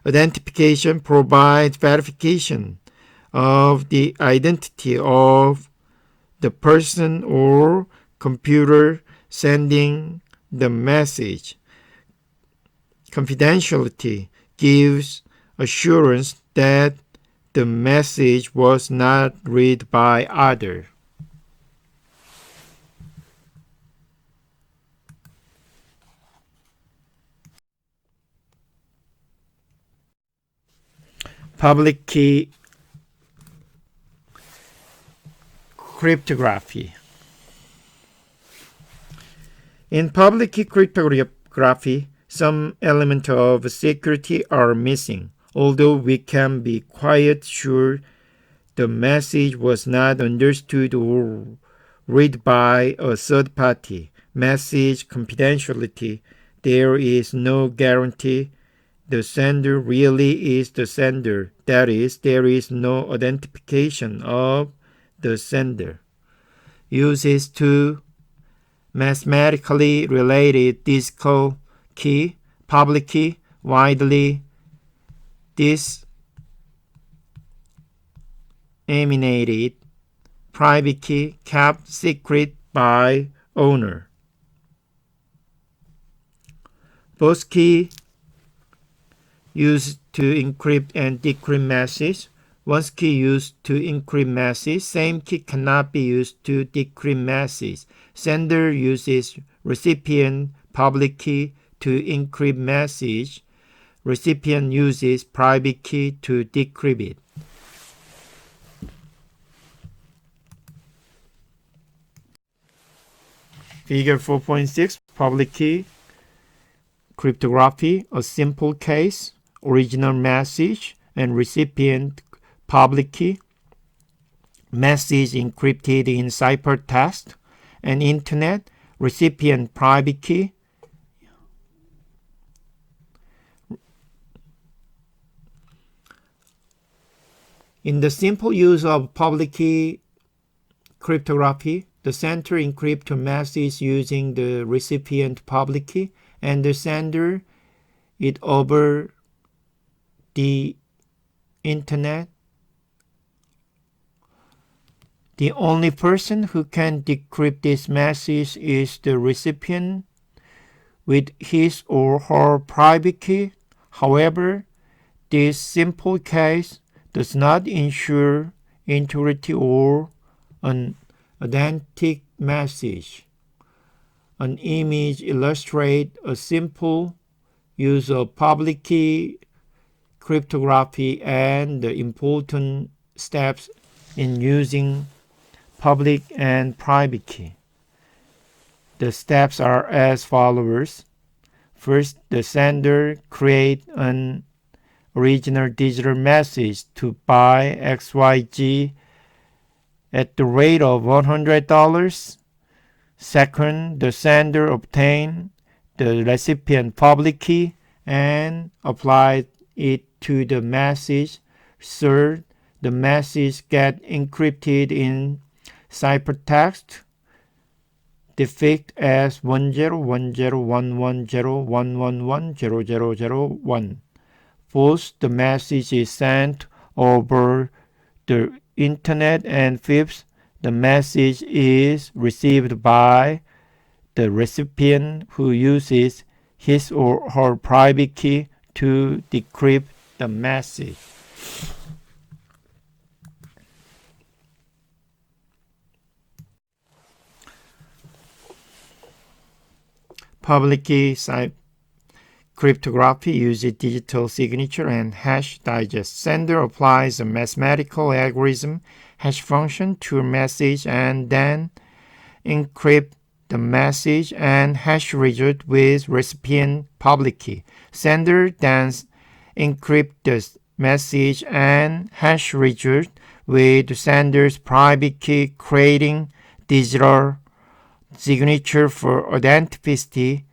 S1: Identification provides verification of the identity of the person or computer sending the message. Confidentiality gives assurance that the message was not read by others. Public key cryptography. In public key cryptography, some elements of security are missing, although we can be quite sure the message was not understood or read by a third party. Message confidentiality. There is no guarantee the sender really is the sender. That is, there is no identification of the sender. Uses two mathematically related physical key, public key, widely disseminated, private key, kept secret by owner. Both keys used to encrypt and decrypt messages. One key used to encrypt messages. Same key cannot be used to decrypt messages. Sender uses recipient public key to encrypt message. Recipient uses private key to decrypt it. Figure 4.6, public key cryptography, a simple case, original message and recipient public key, message encrypted in ciphertext, and internet, recipient private key, in the simple use of public key cryptography, the sender encrypts a message using the recipient public key, and the sender it over the internet. The only person who can decrypt this message is the recipient with his or her private key. However, this simple case does not ensure integrity or an authentic message. An image illustrates a simple use of public key cryptography and the important steps in using public and private key. The steps are as follows. First, the sender creates an original digital message to buy XYZ at the rate of $100. Second, the sender obtained the recipient public key and applied it to the message. Third, the message gets encrypted in ciphertext defined as 10101101110001. Fourth, the message is sent over the internet, and fifth, the message is received by the recipient who uses his or her private key to decrypt the message. Public key cryptography uses digital signature and hash digest. Sender applies a mathematical algorithm hash function to a message and then encrypt the message and hash result with recipient public key. Sender then encrypt the message and hash result with sender's private key, creating digital signature for authenticity,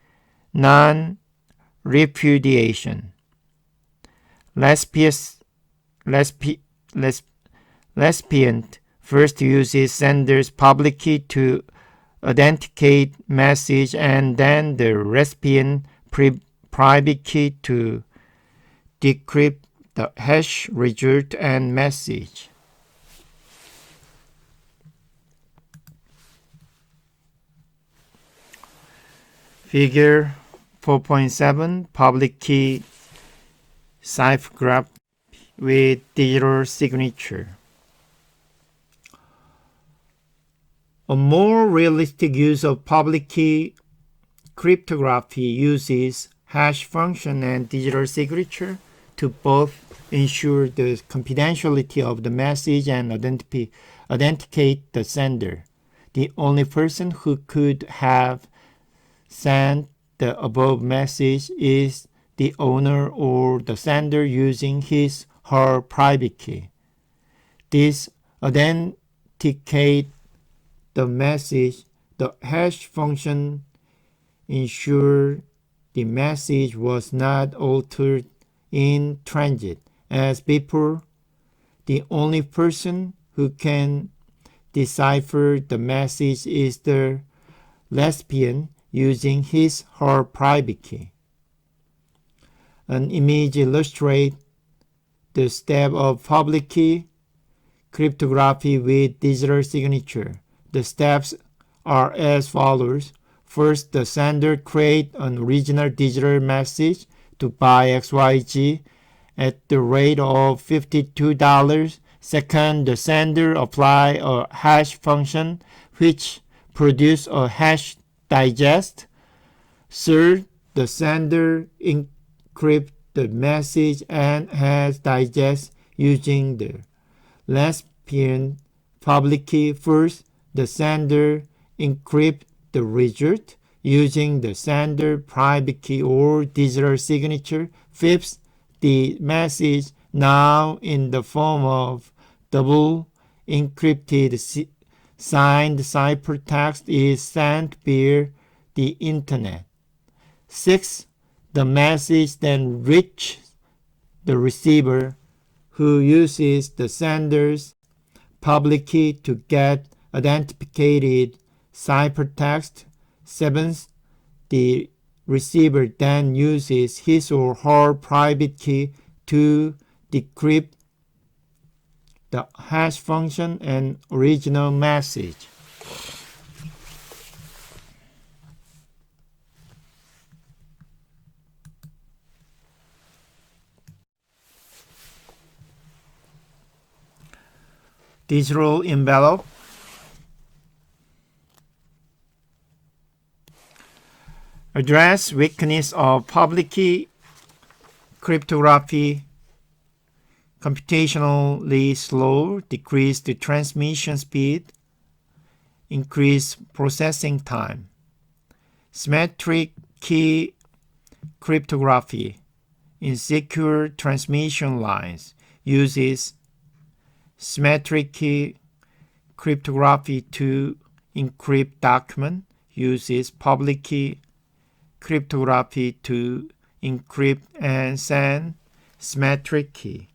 S1: non-repudiation. Recipient first uses sender's public key to authenticate message and then the recipient private key to decrypt the hash result and message. Figure 4.7 Public key ciphergraph with digital signature. A more realistic use of public key cryptography uses hash function and digital signature to both ensure the confidentiality of the message and authenticate the sender. The only person who could have sent the above message is the owner or the sender using his or her private key. This authenticates the message. The hash function ensures the message was not altered in transit. As before, the only person who can decipher the message is the recipient using his or her private key. An image illustrates the step of public key cryptography with digital signature. The steps are as follows. First, the sender creates an original digital message to buy XYZ at the rate of $52. Second, the sender applies a hash function which produces a hash digest. Third, the sender encrypts the message and hash digest using the recipient public key. First, the sender encrypts the result using the sender private key or digital signature. Fifth, the message, now in the form of double encrypted signed ciphertext, is sent via the internet. Sixth, the message then reaches the receiver, who uses the sender's public key to get authenticated ciphertext. Seventh, the receiver then uses his or her private key to decrypt the hash function and original message. Digital envelope. Address weakness of public key cryptography: computationally slow, decreased transmission speed, increased processing time. Symmetric key cryptography: insecure transmission lines, uses symmetric key cryptography to encrypt documents, uses public key cryptography to encrypt and send symmetric key.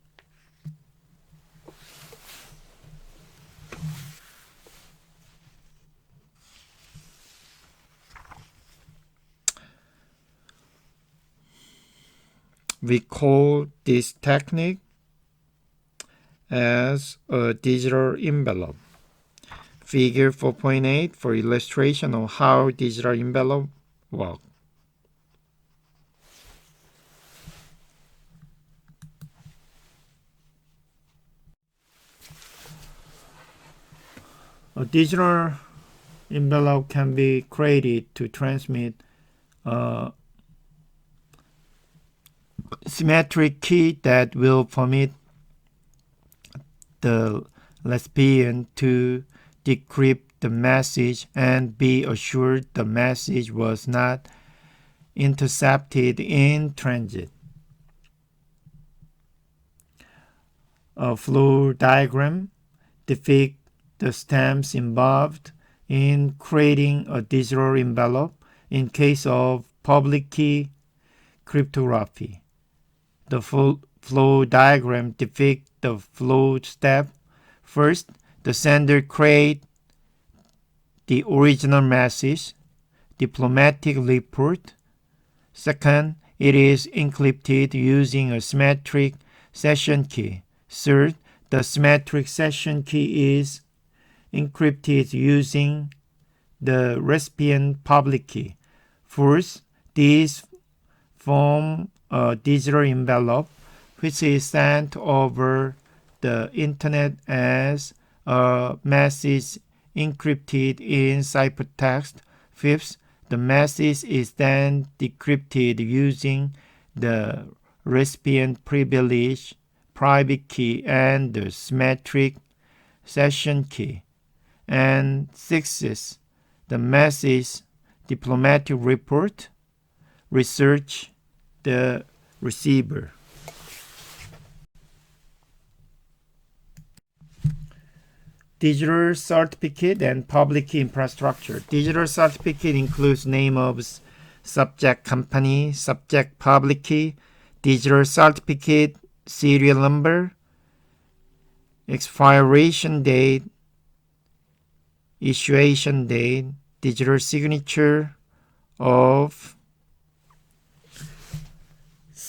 S1: We call this technique as a digital envelope. Figure 4.8 for illustration of how digital envelope work. A digital envelope can be created to transmit a symmetric key that will permit the recipient to decrypt the message and be assured the message was not intercepted in transit. A flow diagram depicts the steps involved in creating a digital envelope in case of public key cryptography. The flow diagram depicts the flow step. First, the sender creates the original message, diplomatic report. Second, it is encrypted using a symmetric session key. Third, the symmetric session key is encrypted using the recipient public key. Fourth, these form a digital envelope which is sent over the internet as a message encrypted in ciphertext. Fifth, the message is then decrypted using the recipient privilege private key and the symmetric session key. And sixth, the message diplomatic report research the receiver. Digital certificate and public key infrastructure. Digital certificate includes name of subject company, subject public key, digital certificate serial number, expiration date, issuation date, digital signature of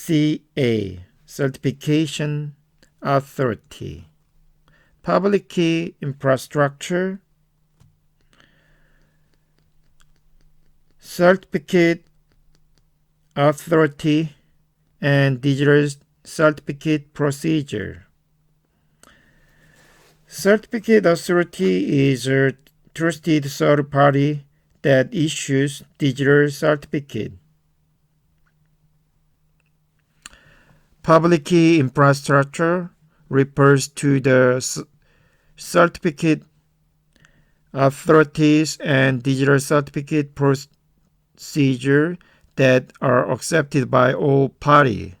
S1: CA, Certification Authority. Public key infrastructure, certificate authority, and digital certificate procedure. Certificate authority is a trusted third party that issues digital certificate. Public key infrastructure refers to the certificate authorities and digital certificate procedure that are accepted by all parties.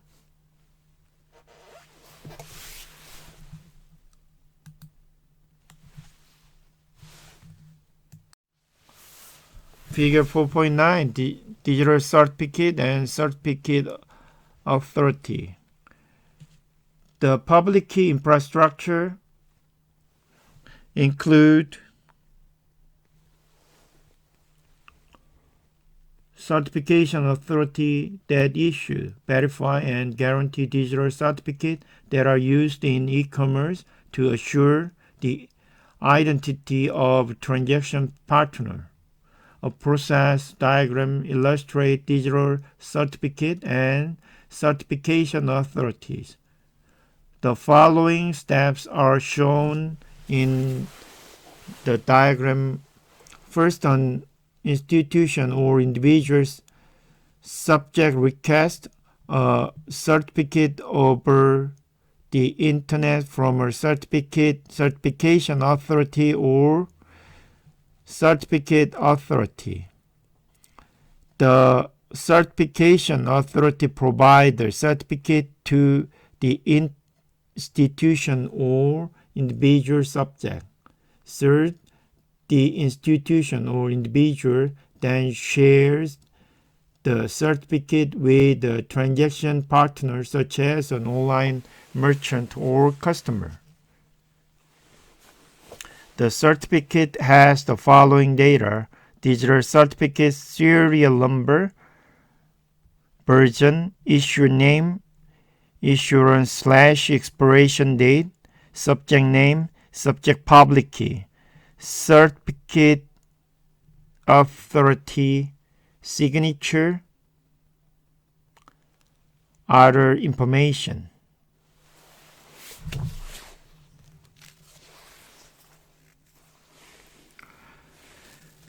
S1: Figure 4.9, digital certificate and certificate authority. The public key infrastructure include certification authority that issue, verify, and guarantee digital certificates that are used in e-commerce to assure the identity of transaction partner. A process diagram illustrates digital certificate and certification authorities. The following steps are shown in the diagram. First, an institution or individual's subject request a certificate over the internet from a certification authority or certificate authority. The certification authority provides the certificate to the institution or individual subject. Third, the institution or individual then shares the certificate with a transaction partner such as an online merchant or customer. The certificate has the following data: digital certificate serial number, version, issue name, issuance/expiration date, subject name, subject public key, certificate authority, signature, other information.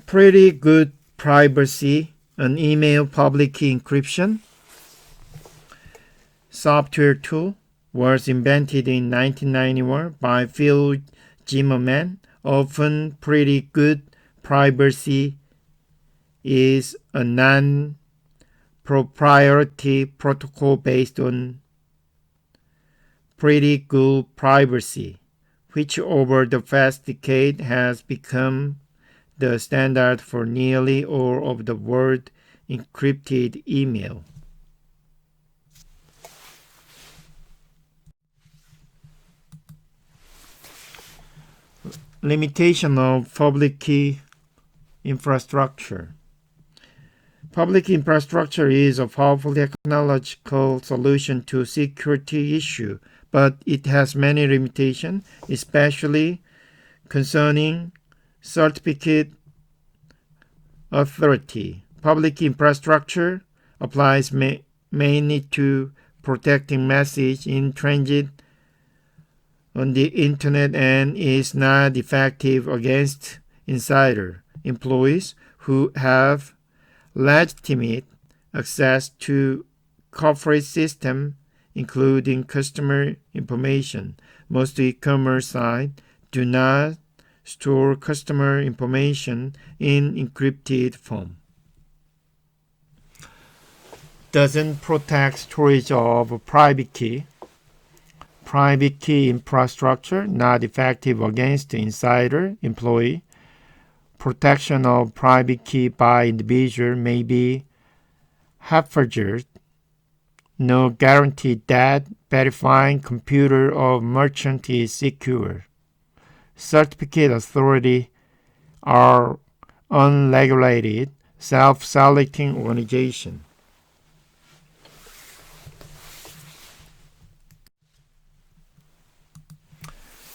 S1: Pretty good privacy, an email public key encryption software tool was invented in 1991 by Phil Zimmermann. Often pretty good privacy is a non-proprietary protocol based on pretty good privacy, which over the past decade has become the standard for nearly all of the world encrypted email. Limitation of public key infrastructure. Public infrastructure is a powerful technological solution to security issue, but it has many limitations, especially concerning certificate authority. Public infrastructure applies mainly to protecting message in transit on the internet and is not effective against insider employees who have legitimate access to corporate systems, including customer information. Most e-commerce sites do not store customer information in encrypted form. Doesn't protect storage of private key. Private key infrastructure not effective against insider employee. Protection of private key by individual may be haphazard. No guarantee that verifying computer of merchant is secure. Certificate authority are unregulated, self-selecting organization.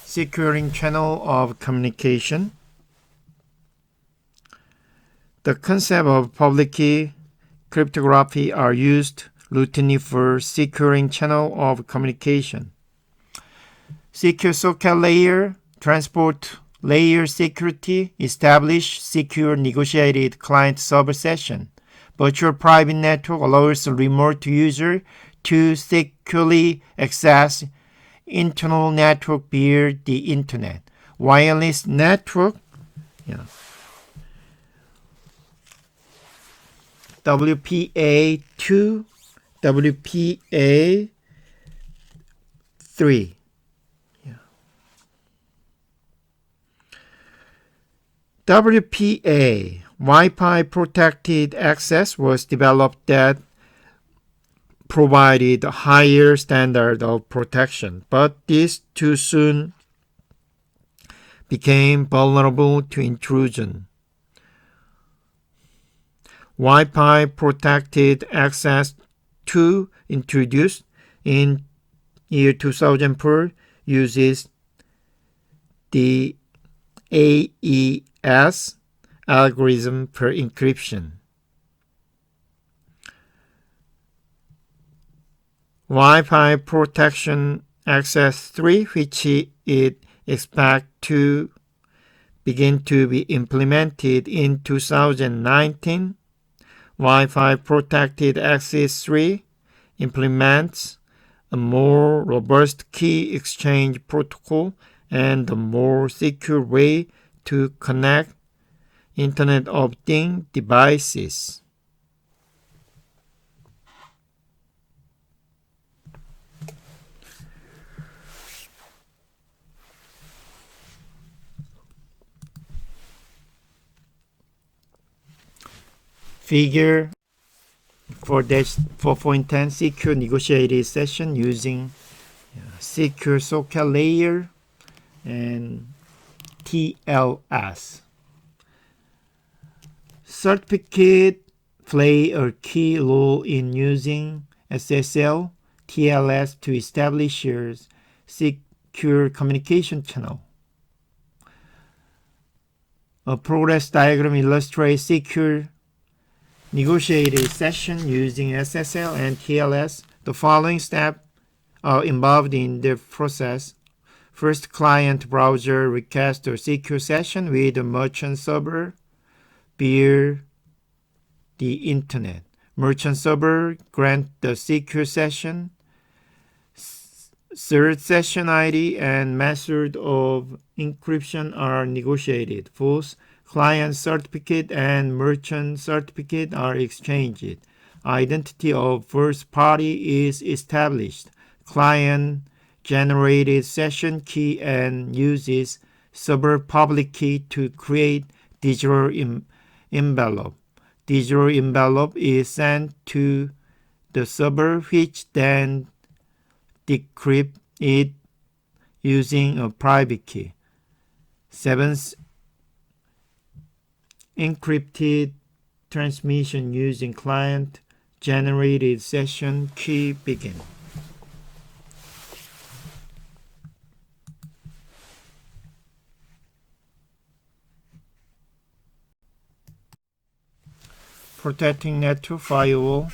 S1: Securing channel of communication. The concept of public key cryptography are used routinely for securing channel of communication. Secure socket layer, transport layer security, establish secure negotiated client-server session. Virtual private network allows a remote user to securely access internal network via the internet. Wireless network, WPA2, WPA3. WPA, Wi-Fi protected access, was developed that provided a higher standard of protection, but this too soon became vulnerable to intrusion. Wi-Fi protected access 2, introduced in year 2004, uses the AES algorithm for encryption. Wi-Fi protection access 3, which it expects to begin to be implemented in 2019. Wi-Fi protected access 3 implements a more robust key exchange protocol and a more secure way to connect Internet of Things devices. Figure 4-4.10 secure negotiated session using secure socket layer and TLS. Certificate play a key role in using SSL TLS to establish a secure communication channel. A progress diagram illustrates secure negotiated session using SSL and TLS. The following steps are involved in the process. First, client browser requests a secure session with a merchant server via the internet. Merchant server grants the secure session. Third, session ID and method of encryption are negotiated. Fourth, client certificate and merchant certificate are exchanged. Identity of first party is established. Client generated session key and uses server public key to create digital envelope. Digital envelope is sent to the server, which then decrypt it using a private key. Seventh, encrypted transmission using client generated session key begin. Protecting network firewall.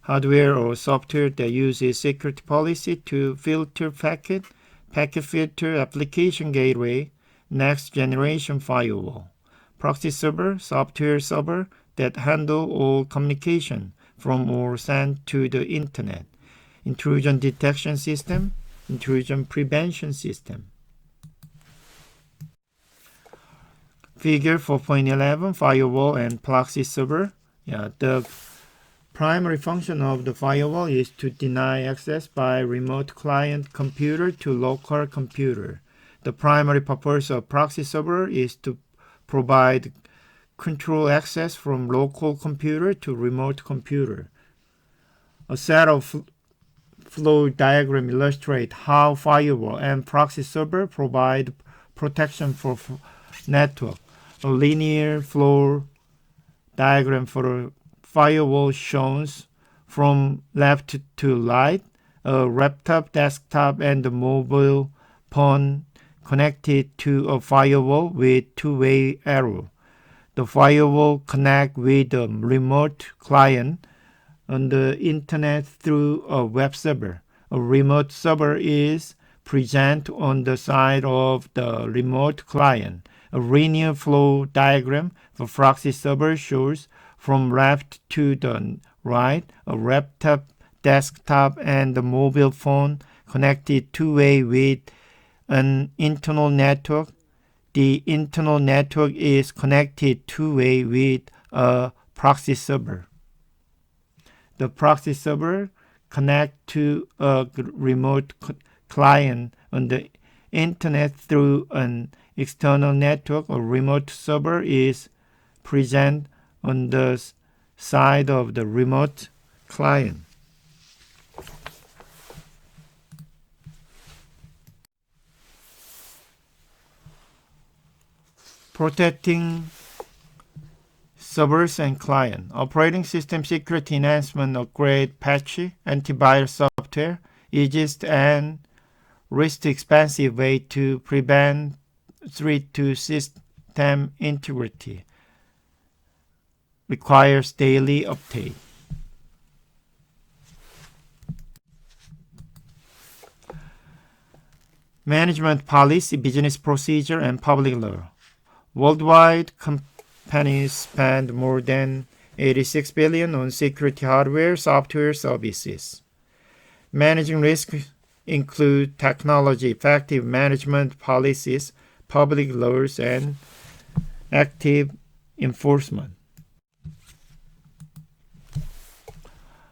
S1: Hardware or software that uses security policy to filter packet filter, application gateway, next generation firewall. Proxy server, software server that handle all communication from or sent to the internet. Intrusion detection system, intrusion prevention system. Figure 4.11 firewall and proxy server. The primary function of the firewall is to deny access by remote client computer to local computer. The primary purpose of proxy server is to provide control access from local computer to remote computer. A set of flow diagram illustrate how firewall and proxy server provide protection for network. A linear flow diagram for a firewall shows from left to right a laptop, desktop, and a mobile phone connected to a firewall with two-way arrow. The firewall connects with a remote client on the internet through a web server. A remote server is present on the side of the remote client. A linear flow diagram for proxy server shows from left to the right a laptop, desktop, and a mobile phone connected two-way with an internal network. The internal network is connected two-way with a proxy server. The proxy server connects to a remote client on the internet through an external network. A remote server is present on the side of the remote client. Protecting servers and client. Operating system security enhancement, upgrade, patch, antivirus software, easiest and least expensive way to prevent threat to system integrity. Requires daily update. Management policy, business procedure, and public law. Worldwide, companies spend more than $86 billion on security hardware, software services. Managing risk include technology, effective management policies, public laws, and active enforcement.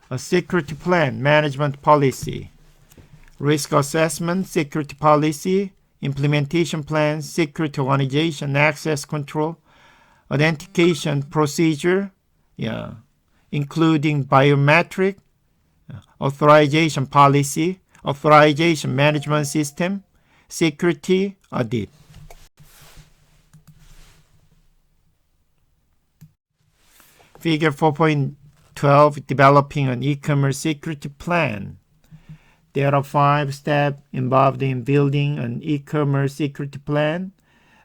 S1: A security plan, management policy, risk assessment, security policy, implementation plan, security organization, access control, authentication procedure, including biometric, authorization policy, authorization management system, security audit. Figure 4.12, developing an e-commerce security plan. There are 5 steps involved in building an e-commerce security plan.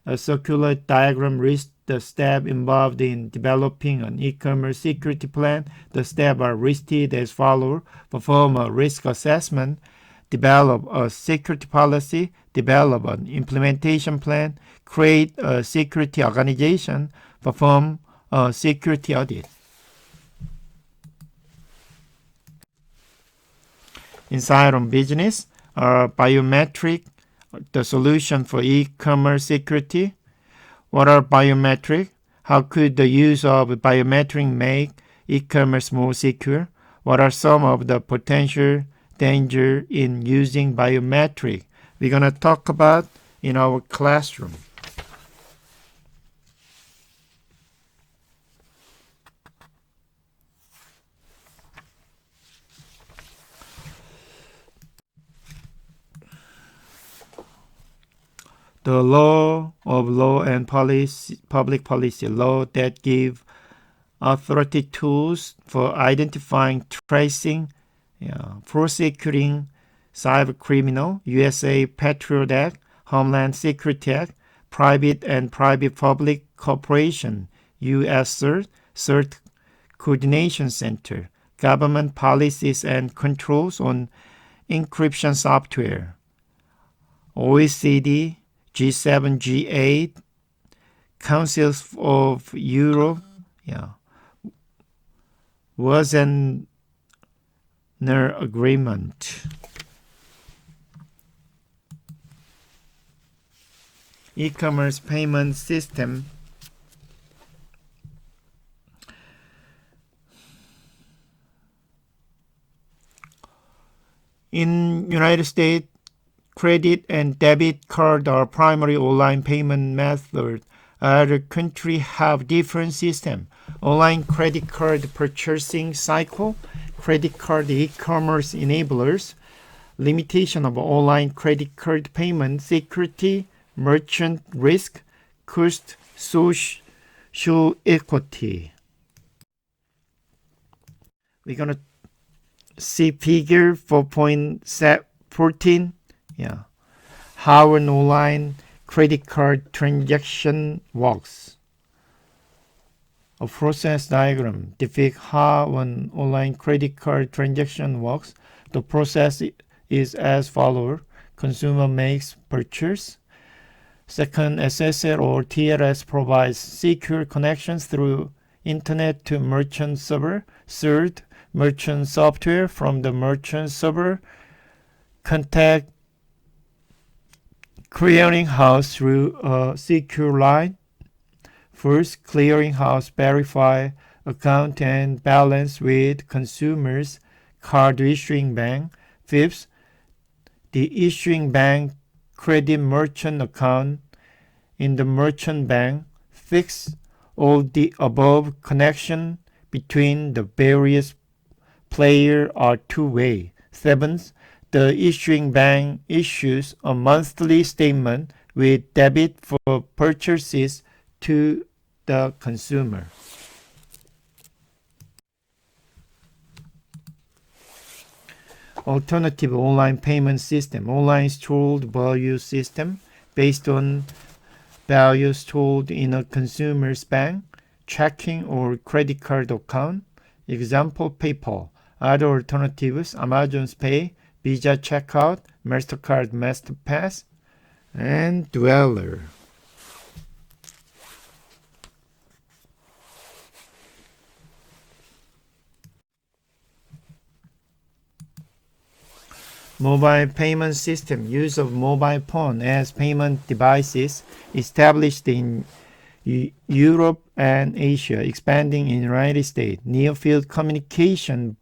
S1: A circular diagram lists the steps involved in developing an e-commerce security plan. The steps are listed as follows: perform a risk assessment, develop a security policy, develop an implementation plan, create a security organization, perform a security audit. Inside on business, biometric, the solution for e-commerce security. What are biometric? How could the use of biometric make e-commerce more secure? What are some of the potential danger in using biometric? We're going to talk about in our classroom. The law of law and policy, public policy law that give authority tools for identifying, tracing, prosecuting cyber criminal, USA Patriot Act, Homeland Security Act, Private and Private Public Corporation, US CERT Coordination Center, government policies and controls on encryption software, OECD, G7, G8, Councils of Europe, was an agreement. E-commerce payment system. In United States, credit and debit card are primary online payment methods. Other countries have different systems. Online credit card purchasing cycle, credit card e-commerce enablers, limitation of online credit card payment, security, merchant risk, cost, social equity. We're going to see figure 4.14. How an online credit card transaction works. A process diagram depicts how an online credit card transaction works. The process is as follows. Consumer makes purchase. Second, SSL or TLS provides secure connections through internet to merchant server. Third, merchant software from the merchant server contact clearinghouse through a secure line. First, clearinghouse verify account and balance with consumers' card issuing bank. Fifth, the issuing bank credit merchant account in the merchant bank. Sixth, all the above connection between the various players are two-way. Seventh, the issuing bank issues a monthly statement with debit for purchases to the consumer. Alternative online payment system. Online stored value system based on values stored in a consumer's bank, checking or credit card account. Example, PayPal. Other alternatives, Amazon's Pay, Visa Checkout, MasterCard MasterPass, and Dweller. Mobile payment system. Use of mobile phone as payment devices established in Europe and Asia, expanding in the United States. Near-field communication,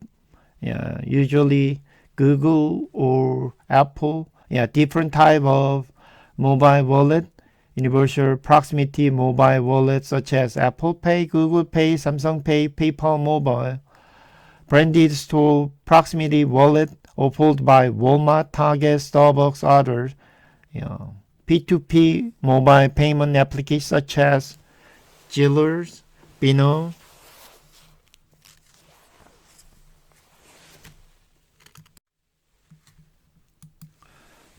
S1: usually Google or Apple, different type of mobile wallet universal proximity mobile wallets such as Apple Pay, Google Pay, Samsung Pay, PayPal Mobile, branded store proximity wallet offered by Walmart, Target, Starbucks, others, P2P mobile payment applications such as Jillers, Bino,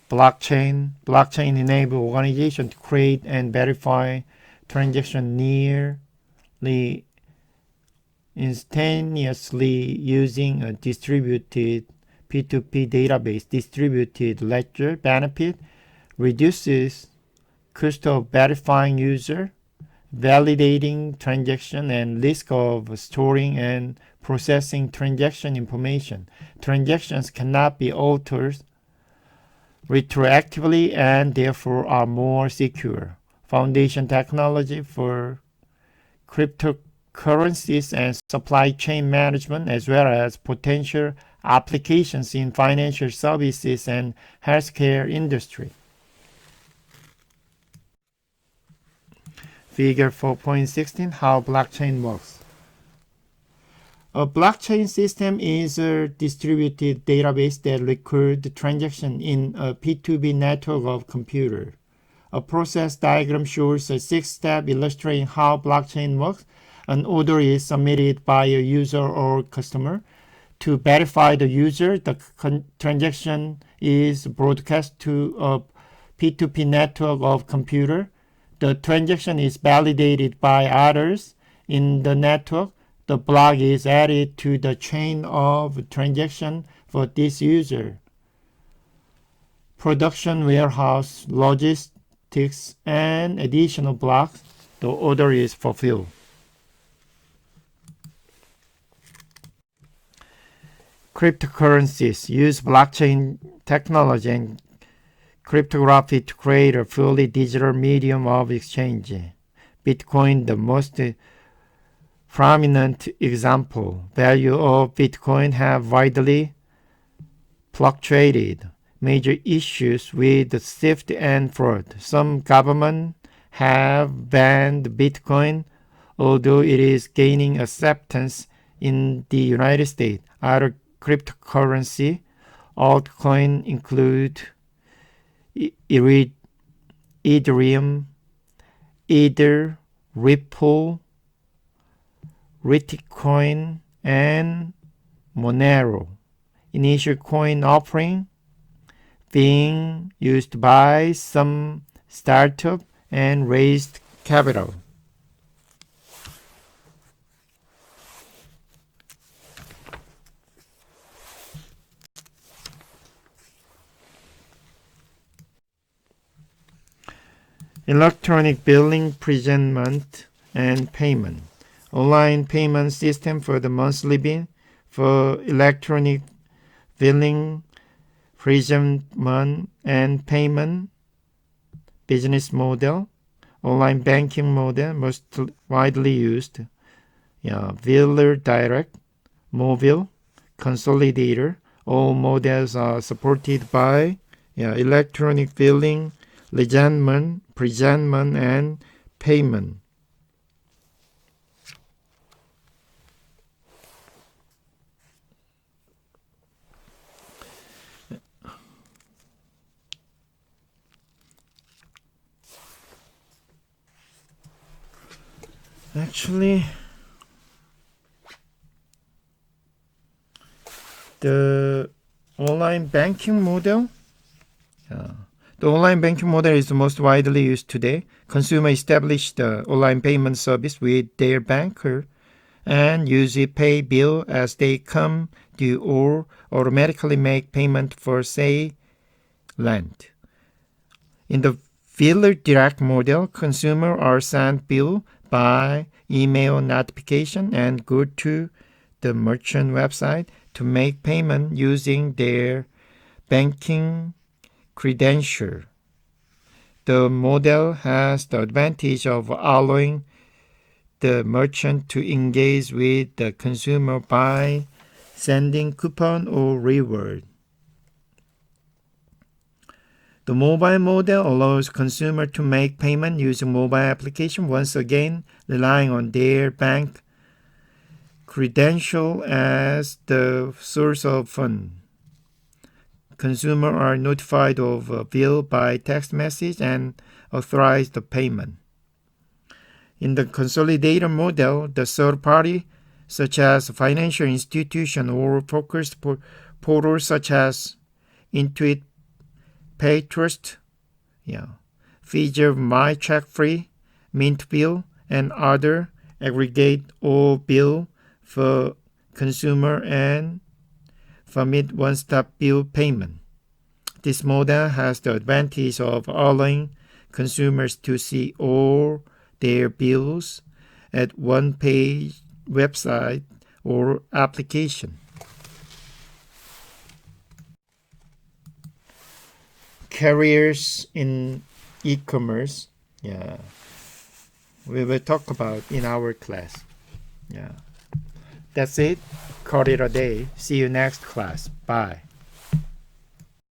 S1: blockchain. Blockchain enable organization to create and verify transaction nearly instantaneously using a distributed P2P database. Distributed ledger benefit reduces cost of verifying user, validating transaction, and risk of storing and processing transaction information. Transactions cannot be altered retroactively and therefore are more secure. Foundation technology for cryptocurrencies and supply chain management, as well as potential applications in financial services and healthcare industry. Figure 4.16, how blockchain works. A blockchain system is a distributed database that records transactions in a P2P network of computers. A process diagram shows a 6-step illustrating how blockchain works. An order is submitted by a user or customer. To verify the user, the transaction is broadcast to a P2P network of computers. The transaction is validated by others in the network. The block is added to the chain of transaction for this user. Production, warehouse, logistics, and additional blocks, the order is fulfilled. Cryptocurrencies use blockchain technology and cryptography to create a fully digital medium of exchange. Bitcoin, the most prominent example. Value of Bitcoin have widely fluctuated. Major issues with theft and fraud. Some governments have banned Bitcoin, although it is gaining acceptance in the United States. Other cryptocurrency altcoins include Ethereum, Ether, Ripple, Litecoin, and Monero. Initial coin offering being used by some startup and raised capital. Electronic billing, presentment, and payment. Online payment system for the monthly bill, for electronic billing, presentment, and payment. Business model, online banking model, most widely used. Biller Direct, Mobile, Consolidator. All models are supported by electronic billing, presentment, and payment. Actually, the online banking model, the online banking model is the most widely used today. Consumers establish the online payment service with their banker and use it pay bill as they come due or automatically make payment for, say, rent. In the Biller Direct model, consumers are sent bill by email notification and go to the merchant website to make payment using their banking credential. The model has the advantage of allowing the merchant to engage with the consumer by sending coupon or reward. The mobile model allows consumers to make payment using mobile application, once again relying on their bank credential as the source of fund. Consumers are notified of a bill by text message and authorize the payment. In the consolidator model, the third party, such as financial institution or focused portals such as Intuit, PayTrust, feature My ch4, Mint Bill, and other aggregate all bill for consumer and permit one-stop bill payment. This model has the advantage of allowing consumers to see all their bills at one page website or application. Carriers in e-commerce, we will talk about in our class. That's it. Call it a day. See you next class. Bye.